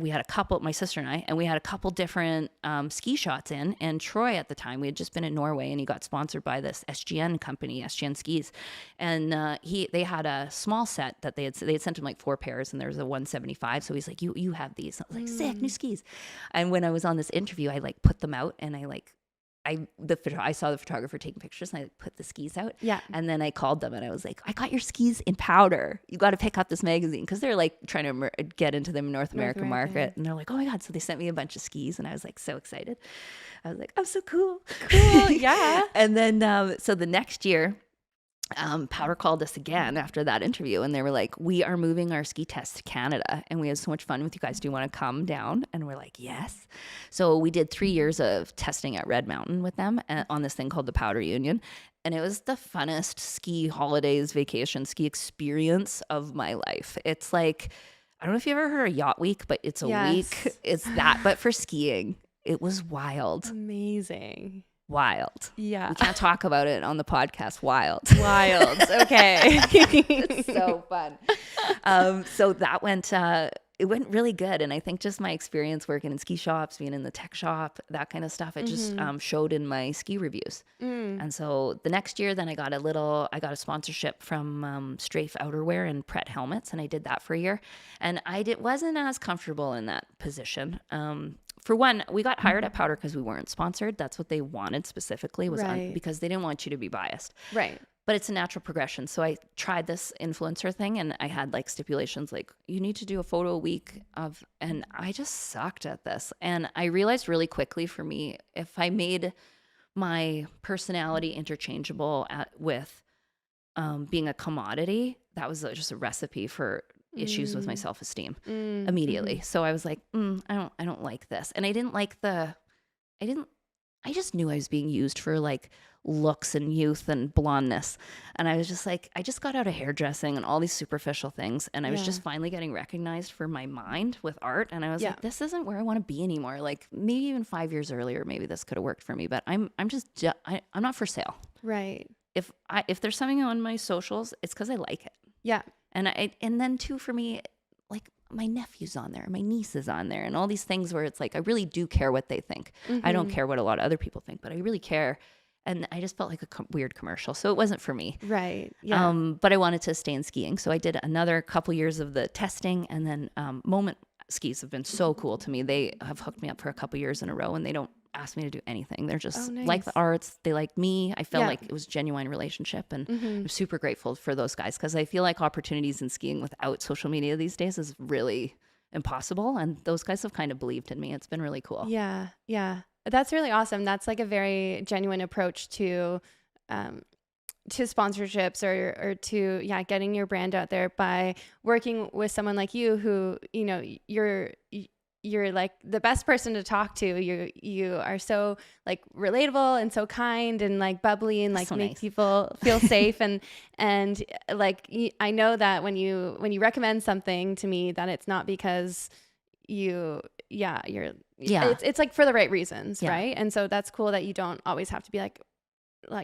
had a couple, my sister and I, and we had a couple different ski shots in. And Troy at the time, we had just been in Norway, and he got sponsored by this SGN company, SGN Skis. And they had a small set that they had sent him like 4 pairs, and there was a 175. So he's like, you have these. I was like, sick, new skis. And when I was on this interview, I like put them out, and I saw the photographer taking pictures, and I put the skis out. Yeah. And then I called them, and I was like, I got your skis in Powder. You got to pick up this magazine, because they're like trying to get into the North American market. And they're like, oh my God. So they sent me a bunch of skis, and I was like so excited. I was like, I'm so cool. Cool. Yeah. And then, so the next year, Powder called us again after that interview, and they were like, we are moving our ski test to Canada, and we had so much fun with you guys. Do you want to come down? And we're like, yes. So we did 3 years of testing at Red Mountain with them on this thing called the Powder Union. And it was the funnest ski holidays, vacation, ski experience of my life. It's like, I don't know if you've ever heard of Yacht Week, but it's a week. It's that, but for skiing. It was wild. Amazing. Wild. Yeah. We can't talk about it on the podcast. Wild. Okay. It's so fun. So that it went really good. And I think just my experience working in ski shops, being in the tech shop, that kind of stuff, it just showed in my ski reviews. And so the next year, then I got a sponsorship from Strafe Outerwear and Pret Helmets. And I did that for a year. And wasn't as comfortable in that position. For one, we got hired at Powder because we weren't sponsored. That's what they wanted specifically, because they didn't want you to be biased. Right. But it's a natural progression. So I tried this influencer thing, and I had like stipulations like, you need to do a photo a week and I just sucked at this. And I realized really quickly, for me, if I made my personality interchangeable with being a commodity, that was just a recipe for issues with my self-esteem immediately. So I was like, I don't like this. And I just knew I was being used for like looks and youth and blondness. And I was just like, I just got out of hairdressing and all these superficial things. And I was just finally getting recognized for my mind with art. And I was like, this isn't where I want to be anymore. Like maybe even 5 years earlier, maybe this could have worked for me, but I'm not for sale. Right. If there's something on my socials, it's because I like it. Yeah. And then too, for me, like my nephew's on there, my niece is on there, and all these things where it's like, I really do care what they think. I don't care what a lot of other people think, but I really care. And I just felt like a weird commercial. So it wasn't for me. Right. Yeah. But I wanted to stay in skiing. So I did another couple years of the testing, and then Moment skis have been so cool to me. They have hooked me up for a couple years in a row, and ask me to do anything. They're just nice. like the arts. They like me. I felt like it was a genuine relationship, and I'm super grateful for those guys, because I feel like opportunities in skiing without social media these days is really impossible. And those guys have kind of believed in me. It's been really cool. Yeah. Yeah. That's really awesome. That's like a very genuine approach to sponsorships or to, getting your brand out there by working with someone like you who, you know, you're like the best person to talk to. You are so like relatable and so kind and like bubbly and like so make nice. people feel safe. And like, I know that when you recommend something to me, that it's not because it's like for the right reasons. Right. And so that's cool that you don't always have to be like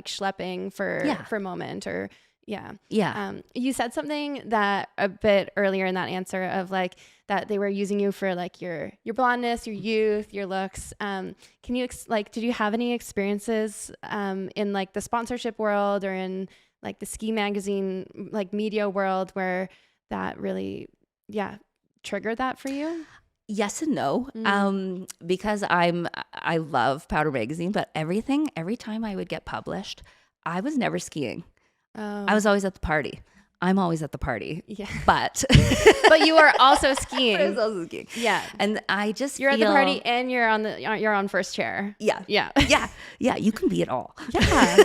schlepping for a moment or you said something that a bit earlier in that answer of like that they were using you for like your blondness, your youth, your looks. Can you did you have any experiences in like the sponsorship world or in like the ski magazine like media world where that really triggered that for you? Yes and no, because I love Powder Magazine, but every time I would get published, I was never skiing. Oh. I was always at the party. I'm always at the party. Yeah. But but you are also skiing. I was also skiing. Yeah. And I just at the party and you're on first chair. Yeah. Yeah. Yeah. You can be it all. Yeah.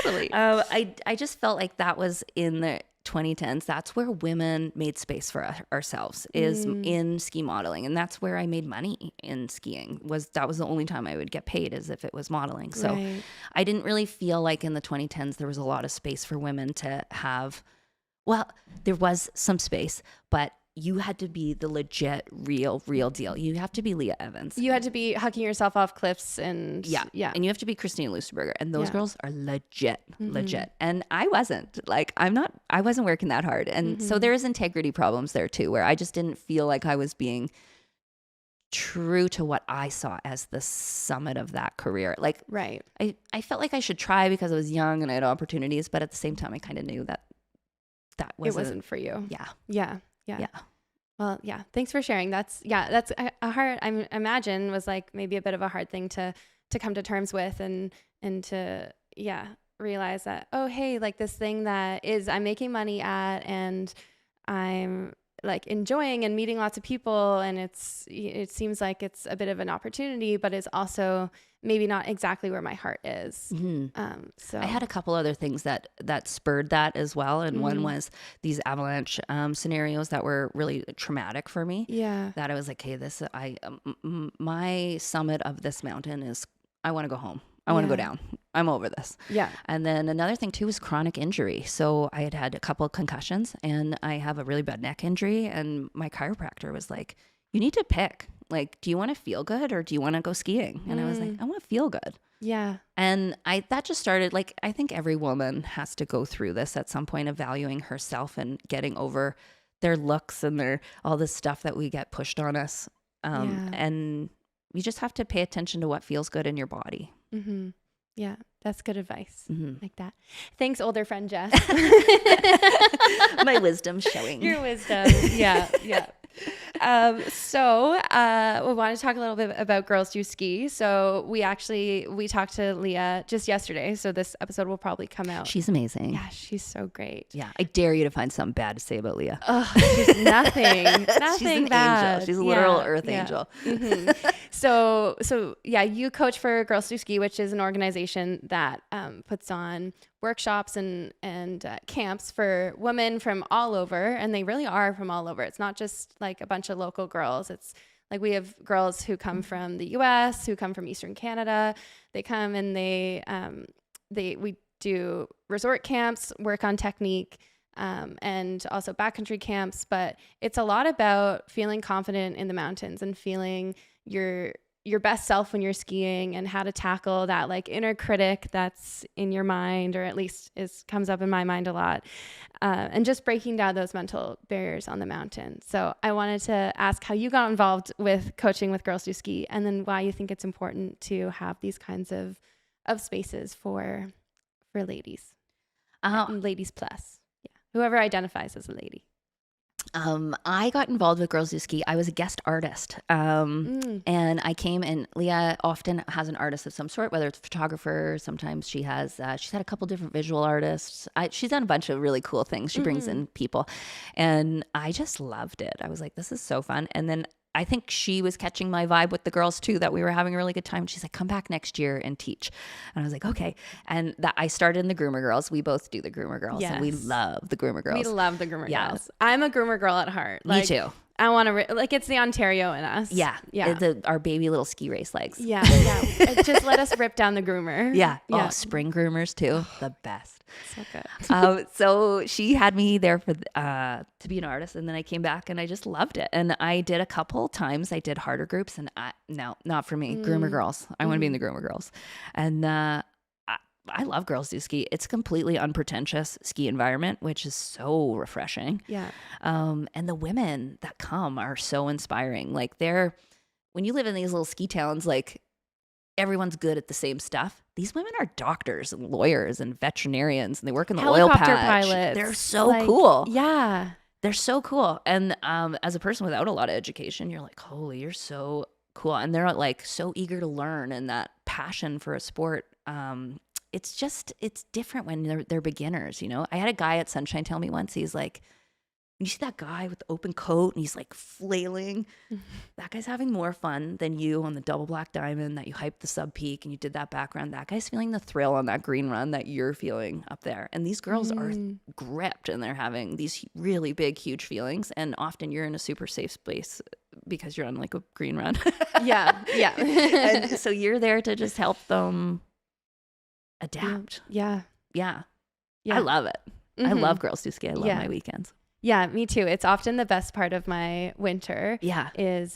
Totally. I just felt like that was in the 2010s. That's where women made space for ourselves, is in ski modeling, and that's where I made money in skiing. That was the only time I would get paid, as if it was modeling. So right. I didn't really feel like in the 2010s there was a lot of space for women to have. Well, there was some space, but you had to be the legit, real deal. You have to be Leah Evans. You had to be hucking yourself off cliffs and and you have to be Christina Lusterberger. And those girls are legit. And I wasn't. Like, I wasn't working that hard. And so there is integrity problems there too, where I just didn't feel like I was being true to what I saw as the summit of that career. Like, right. I felt like I should try because I was young and I had opportunities, but at the same time, I kind of knew that wasn't for you. Yeah. Well, thanks for sharing. That's a hard, I imagine was like maybe a bit of a hard thing to come to terms with and to, realize that, oh, hey, like this thing that I'm making money at and I'm like enjoying and meeting lots of people. And it seems like it's a bit of an opportunity, but it's also maybe not exactly where my heart is. So I had a couple other things that spurred that as well. And one was these avalanche scenarios that were really traumatic for me. Yeah. That I was like, hey, my summit of this mountain is, I want to go home. I want to go down. I'm over this. Yeah. And then another thing too was chronic injury. So I had a couple of concussions and I have a really bad neck injury. And my chiropractor was like, you need to pick. Like, do you want to feel good or do you want to go skiing? And I was like, I want to feel good. Yeah. And that just started, like, I think every woman has to go through this at some point of valuing herself and getting over their looks and all this stuff that we get pushed on us. And you just have to pay attention to what feels good in your body. Mm-hmm. Yeah, that's good advice. Like that. Thanks, older friend Jess. My wisdom showing. Your wisdom. Yeah. So we want to talk a little bit about Girls Do Ski. So we talked to Leah just yesterday. So this episode will probably come out. She's amazing. Yeah, she's so great. Yeah, I dare you to find something bad to say about Leah. Oh, she's nothing. Nothing She's an bad. angel. She's a literal earth angel. So you coach for Girls Do Ski, which is an organization that puts on workshops and camps for women from all over, and they really are from all over. It's not just like a bunch of local girls. It's like we have girls who come from the US, who come from Eastern Canada. They come and we do resort camps, work on technique, and also backcountry camps. But it's a lot about feeling confident in the mountains and feeling your best self when you're skiing and how to tackle that like inner critic that's in your mind, or at least comes up in my mind a lot, and just breaking down those mental barriers on the mountain. So I wanted to ask how you got involved with coaching with Girls Do Ski, and then why you think it's important to have these kinds of spaces for ladies, ladies plus, whoever identifies as a lady. I got involved with Girls Do Ski. I was a guest artist. And I came and Leah often has an artist of some sort, whether it's a photographer. Sometimes she has, she's had a couple different visual artists. She's done a bunch of really cool things. She brings in people and I just loved it. I was like, this is so fun. And then I think she was catching my vibe with the girls too, that we were having a really good time. She's like, come back next year and teach. And I was like, okay. And that I started in the Groomer Girls. We both do the Groomer Girls. Yes. And we love the Groomer Girls. We love the Groomer Girls. I'm a Groomer girl at heart. Me too. I want to, it's the Ontario in us. Yeah. Our baby little ski race legs. Yeah. Just let us rip down the groomer. Yeah. Oh, spring groomers too. The best. So good. So she had me there for to be an artist, and then I came back and I just loved it. And I did a couple times. I did harder groups, and no, not for me. Groomer girls. I want to be in the Groomer Girls, and I love Girls Do Ski. It's a completely unpretentious ski environment, which is so refreshing. Yeah. And the women that come are so inspiring. Like when you live in these little ski towns, like everyone's good at the same stuff. These women are doctors and lawyers and veterinarians, and they work in the oil patch. Pilots. They're so cool. Yeah. They're so cool. And as a person without a lot of education, you're like, holy, you're so cool. And they're like so eager to learn, and that passion for a sport. It's different when they're beginners, you know? I had a guy at Sunshine tell me once, he's like, you see that guy with the open coat and he's like flailing? That guy's having more fun than you on the double black diamond that you hyped the sub peak and you did that background. That guy's feeling the thrill on that green run that you're feeling up there. And these girls are gripped and they're having these really big, huge feelings. And often you're in a super safe space because you're on like a green run. Yeah. And so you're there to just help them adapt. Yeah. I love it. I love Girls Do Ski. I love my weekends. Yeah, me too. It's often the best part of my winter. Yeah. Is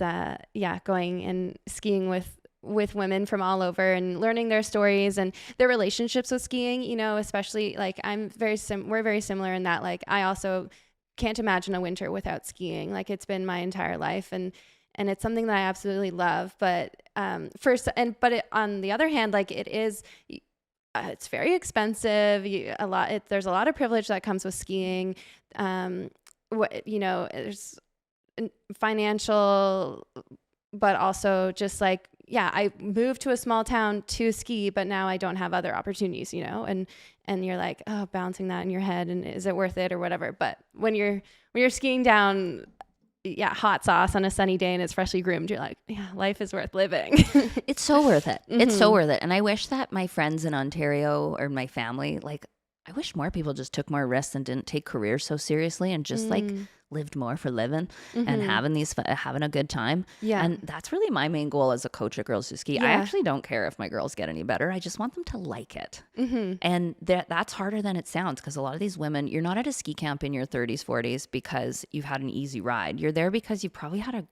going and skiing with women from all over and learning their stories and their relationships with skiing, you know, especially like we're very similar in that, like, I also can't imagine a winter without skiing. Like, it's been my entire life, and it's something that I absolutely love. But on the other hand, like, it is, it's very expensive. There's a lot of privilege that comes with skiing. There's financial, but also just like, I moved to a small town to ski, but now I don't have other opportunities, you know, and you're like, oh, bouncing that in your head, and is it worth it or whatever? But when you're skiing down, hot sauce on a sunny day and it's freshly groomed, you're like, life is worth living. It's so worth it. It's so worth it. And I wish that my friends in Ontario or my family, like, I wish more people just took more risks and didn't take careers so seriously and just like lived more for living and having a good time. Yeah. And that's really my main goal as a coach at Girls Do Ski. I actually don't care if my girls get any better. I just want them to like it. And that's harder than it sounds, because a lot of these women, you're not at a ski camp in your 30s, 40s because you've had an easy ride. You're there because you probably had a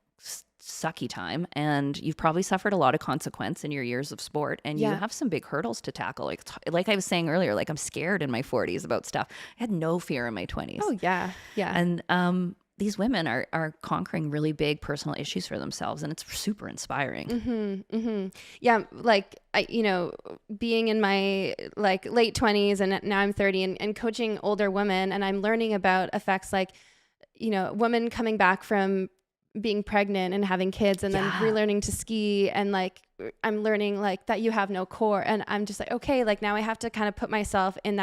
sucky time and you've probably suffered a lot of consequence in your years of sport, and you have some big hurdles to tackle. Like I was saying earlier, like, I'm scared in my 40s about stuff. I had no fear in my 20s. Oh yeah. And these women are conquering really big personal issues for themselves, and it's super inspiring. Yeah, like, being in my like late 20s and now I'm 30 and coaching older women, and I'm learning about effects like, women coming back from being pregnant and having kids and then relearning to ski, and like, I'm learning like that you have no core, and I'm just like, okay, like, now I have to kind of put myself in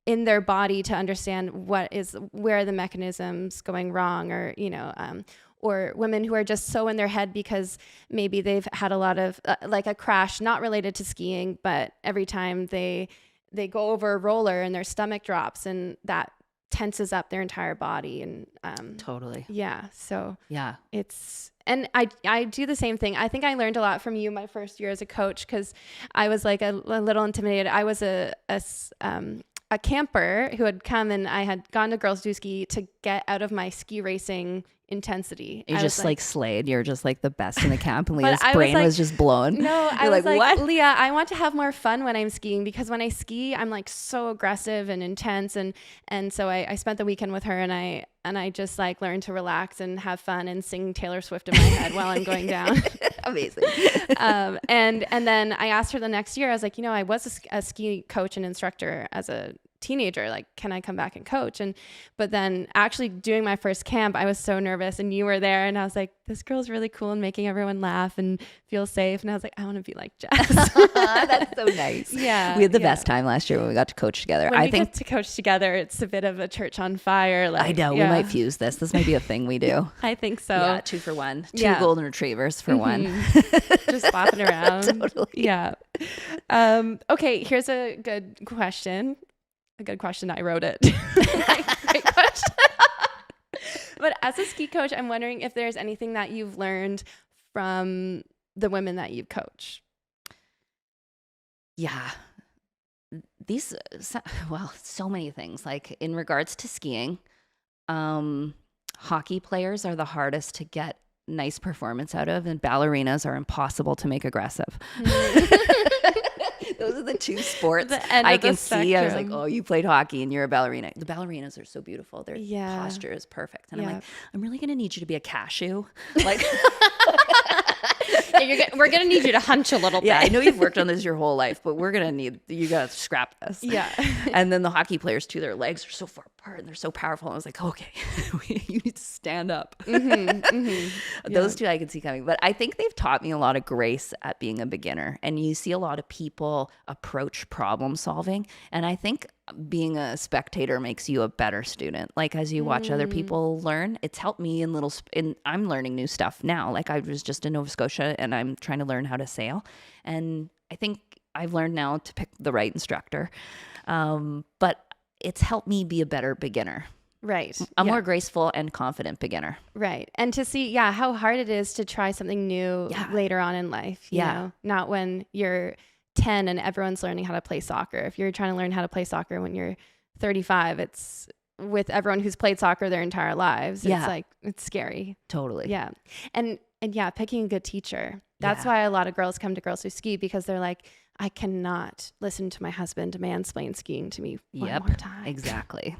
their body to understand where the mechanisms going wrong, or or women who are just so in their head because maybe they've had a lot of like a crash not related to skiing, but every time they go over a roller and their stomach drops, and that tenses up their entire body. And totally. So and I do the same thing. I think I learned a lot from you my first year as a coach, because I was like a little intimidated. I was a camper who had come, and I had gone to Girls Do Ski to get out of my ski racing intensity. You just like slayed. You're just like the best in the camp, and Leah's brain was just blown. No, I was like, what? Leah, I want to have more fun when I'm skiing, because when I ski, I'm like so aggressive and intense. And so I spent the weekend with her, and I just like learned to relax and have fun and sing Taylor Swift in my head while I'm going down. Amazing. And then I asked her the next year, I was like, I was a ski coach and instructor as a teenager, like, can I come back and coach? But then actually doing my first camp, I was so nervous, and you were there, and I was like, this girl's really cool and making everyone laugh and feel safe. And I was like, I want to be like Jess. That's so nice. Yeah. We had the best time last year when we got to coach together. When we get to coach together, it's a bit of a church on fire. Like, I know, we might fuse this. This might be a thing we do. I think so. Yeah, 2 for 1. 2 golden retrievers for one. Just bopping around. Totally. Yeah. Okay, here's a good question. A good question. I wrote it. Great question. But as a ski coach, I'm wondering if there's anything that you've learned from the women that you've coached. Yeah. So many things. Like in regards to skiing, hockey players are the hardest to get nice performance out of, and ballerinas are impossible to make aggressive. Those are the 2 sports I can see. I was like, oh, you played hockey and you're a ballerina. The ballerinas are so beautiful. Their posture is perfect. And I'm like, I'm really going to need you to be a cashew. Like, we're going to need you to hunch a little bit. Yeah, I know you've worked on this your whole life, but we're going to you got to scrap this. Yeah. And then the hockey players too, their legs are so far apart and they're so powerful. And I was like, okay, you need to stand up. Those 2 I can see coming. But I think they've taught me a lot of grace at being a beginner. And you see a lot of people approach problem solving. And I think being a spectator makes you a better student. Like as you watch other people learn, it's helped me I'm learning new stuff now. Like I was just in Nova Scotia and I'm trying to learn how to sail. And I think I've learned now to pick the right instructor. But it's helped me be a better beginner. Right. A more graceful and confident beginner. Right. And to see, how hard it is to try something new later on in life. You know? Not when you're 10 and everyone's learning how to play soccer. If you're trying to learn how to play soccer when you're 35, it's with everyone who's played soccer their entire lives. It's like, it's scary. Totally. Yeah. And picking a good teacher. That's why a lot of girls come to Girls Who Ski, because they're like, I cannot listen to my husband mansplain skiing to me one more time. Exactly.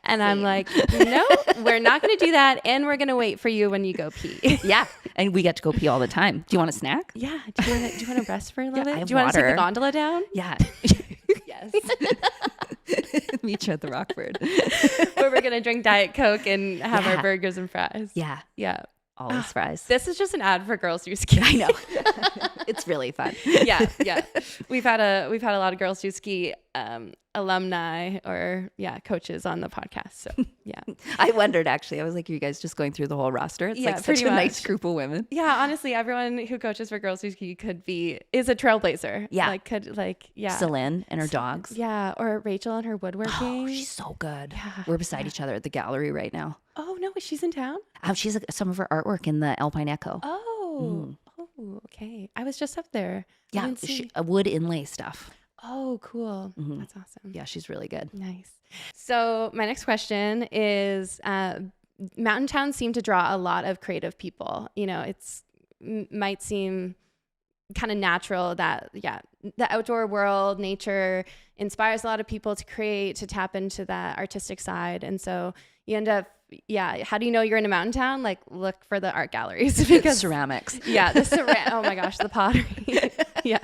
And I'm like, no, we're not going to do that. And we're going to wait for you when you go pee. Yeah. And we get to go pee all the time. Do you want a snack? Yeah. Do you want to rest for a little bit? Do you want to take the gondola down? Yeah. Yes. Meet you at the Rockford. Where we're going to drink Diet Coke and have our burgers and fries. Yeah. Yeah. Always fries. This is just an ad for Girls Who Ski. I know. It's really fun. Yeah. We've had a lot of Girls Who Ski alumni or coaches on the podcast. So I wondered actually. I was like, are you guys just going through the whole roster? It's like such a nice group of women. Yeah, honestly, everyone who coaches for Girls Who Ski is a trailblazer. Yeah. Celine and her dogs. Yeah. Or Rachel and her woodworking. Oh, she's so good. Yeah. We're beside each other at the gallery right now. Oh no, she's in town? She's some of her artwork in the Alpine Echo. Oh, okay. I was just up there. Yeah, wood inlay stuff. Oh, cool. Mm-hmm. That's awesome. Yeah, she's really good. Nice. So my next question is, mountain towns seem to draw a lot of creative people. You know, might seem kind of natural that, the outdoor world, nature inspires a lot of people to create, to tap into that artistic side. And so you end up, how do you know you're in a mountain town? Like, look for the art galleries. Because ceramics. Yeah, oh my gosh, the pottery. Yeah.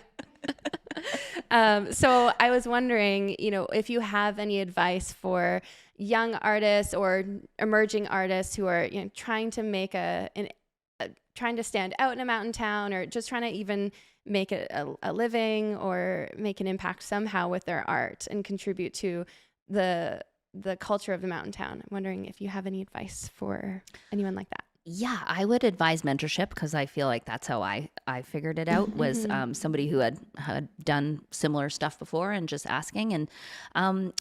So I was wondering, if you have any advice for young artists or emerging artists who are, trying to make trying to stand out in a mountain town, or just trying to even make a living or make an impact somehow with their art and contribute to the culture of the mountain town. I'm wondering if you have any advice for anyone like that. Yeah, I would advise mentorship, because I feel like that's how I figured it out, was somebody who had done similar stuff before and just asking. And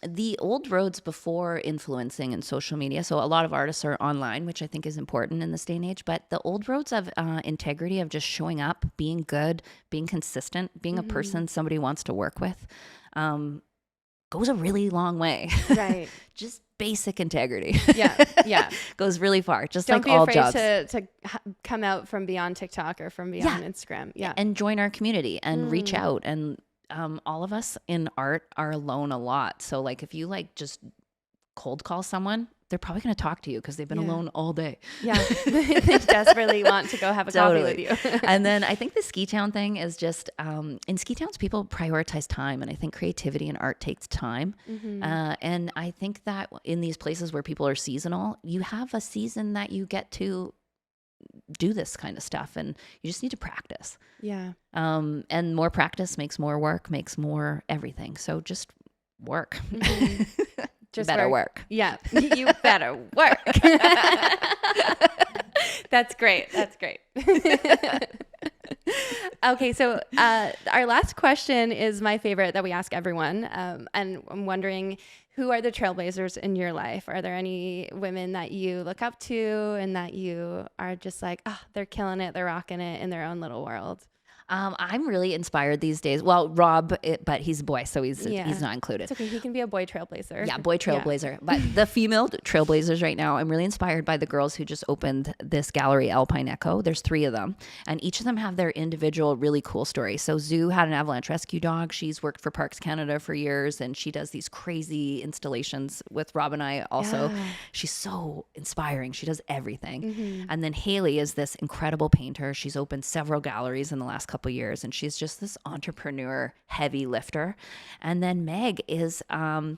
the old roads before influencing and social media, so a lot of artists are online, which I think is important in this day and age, but the old roads of integrity, of just showing up, being good, being consistent, being a person somebody wants to work with, goes a really long way. Right. Just basic integrity. Yeah. Goes really far. Just Don't like all jobs. Don't be afraid to come out from beyond TikTok or from beyond Instagram. Yeah. And join our community and reach out. And all of us in art are alone a lot. So like if you just cold call someone, they're probably going to talk to you because they've been alone all day. Yeah. They desperately want to go have a coffee with you. And then I think the ski town thing is just, in ski towns, people prioritize time. And I think creativity and art takes time. And I think that in these places where people are seasonal, you have a season that you get to do this kind of stuff, and you just need to practice. Yeah. And more practice makes more work, makes more everything. So just work. Just better work. Yeah. You better work. That's great. That's great. Okay. So our last question is my favorite that we ask everyone. And I'm wondering, who are the trailblazers in your life? Are there any women that you look up to and that you are just like, oh, they're killing it, they're rocking it in their own little world? I'm really inspired these days. Well, Rob, but he's a boy, so he's not included. It's okay. He can be a boy trailblazer. Yeah, boy trailblazer. Yeah. But the female trailblazers right now, I'm really inspired by the girls who just opened this gallery, Alpine Echo. There's 3 of them, and each of them have their individual really cool story. So Zoo had an avalanche rescue dog. She's worked for Parks Canada for years, and she does these crazy installations with Rob and I also. Yeah. She's so inspiring. She does everything. And then Haley is this incredible painter. She's opened several galleries in the last couple years, and she's just this entrepreneur heavy lifter. And then Meg is an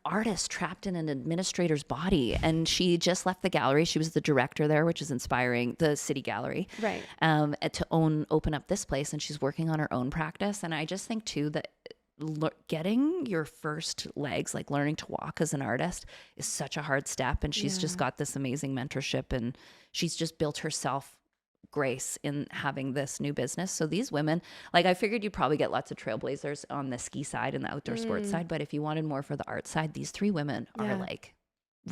artist trapped in an administrator's body, and she just left the gallery. She was the director there, which is inspiring, the city gallery, right? To open up this place, and she's working on her own practice. And I just think too that getting your first legs, like learning to walk as an artist, is such a hard step. And she's just got this amazing mentorship, and she's just built herself grace in having this new business. So these women, like, I figured you'd probably get lots of trailblazers on the ski side and the outdoor sports side, but if you wanted more for the art side, these 3 women are like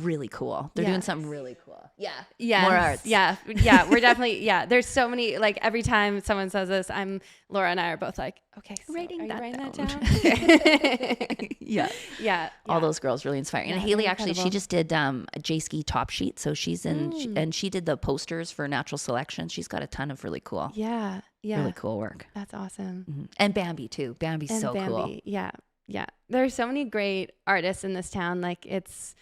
really cool. They're doing something really cool. Yeah. More arts. Yeah. We're definitely, there's so many, like, every time someone says this, Laura and I are both like, okay, so writing that down? Yeah. All those girls really inspiring. And Haley, actually, she just did a J-Ski top sheet. So she's in, and she did the posters for Natural Selection. She's got a ton of really cool, really cool work. That's awesome. And Bambi too. Bambi's so cool. Yeah. There's so many great artists in this town. Like, it's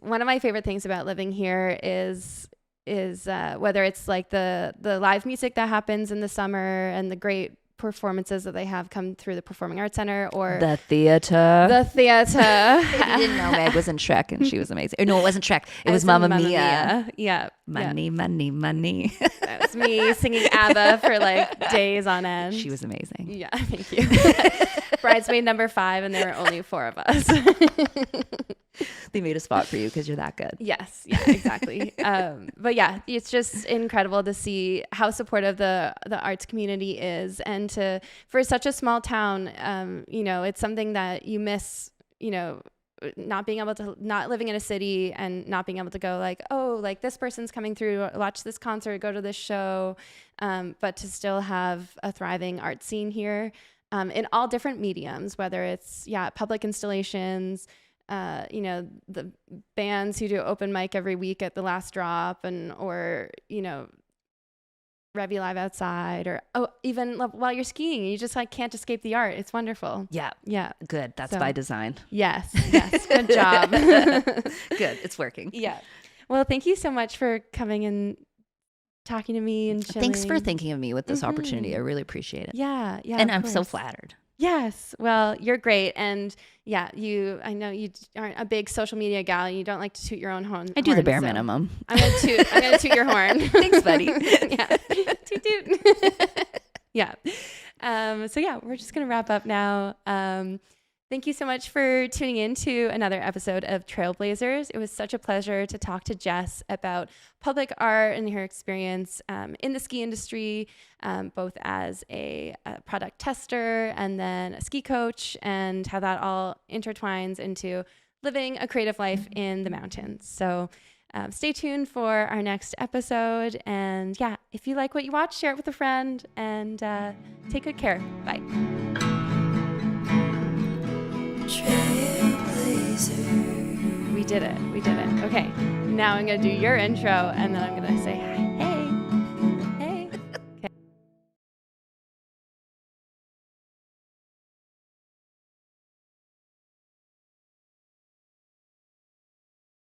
one of my favorite things about living here is whether it's like the live music that happens in the summer and the great performances that they have come through the Performing Arts Center, or the theater. If you didn't know, Meg was in Shrek and she was amazing. Or no, it wasn't Shrek. It was Mamma Mia. Yeah. Money. That was me singing ABBA for like days on end. She was amazing. Yeah, thank you. Bridesmaid number 5, and there were only 4 of us. They made a spot for you because you're that good. Yes. Yeah, exactly. But yeah, it's just incredible to see how supportive the arts community is, and for such a small town, it's something that you miss, not living in a city and not being able to go like, oh, like this person's coming through, watch this concert, go to this show, but to still have a thriving art scene here, in all different mediums, whether it's public installations, the bands who do open mic every week at the Last Drop, or Revy Live outside, or even while you're skiing, you just like can't escape the art. It's wonderful. Yeah. Good. That's by design. Yes. Good job. Good. It's working. Yeah. Well, thank you so much for coming and talking to me and chilling. Thanks for thinking of me with this opportunity. I really appreciate it. Yeah. And I'm so flattered. Yes. Well, you're great. And I know you aren't a big social media gal. You don't like to toot your own horn. I do the bare minimum. I'm going to toot your horn. Thanks, buddy. Yeah. Toot toot. Yeah. We're just going to wrap up now. Thank you so much for tuning in to another episode of Trailblazers. It was such a pleasure to talk to Jess about public art and her experience in the ski industry, both as a product tester and then a ski coach, and how that all intertwines into living a creative life in the mountains. So stay tuned for our next episode. And if you like what you watch, share it with a friend, and take good care. Bye. Trailblazer. We did it. Okay. Now I'm going to do your intro, and then I'm going to say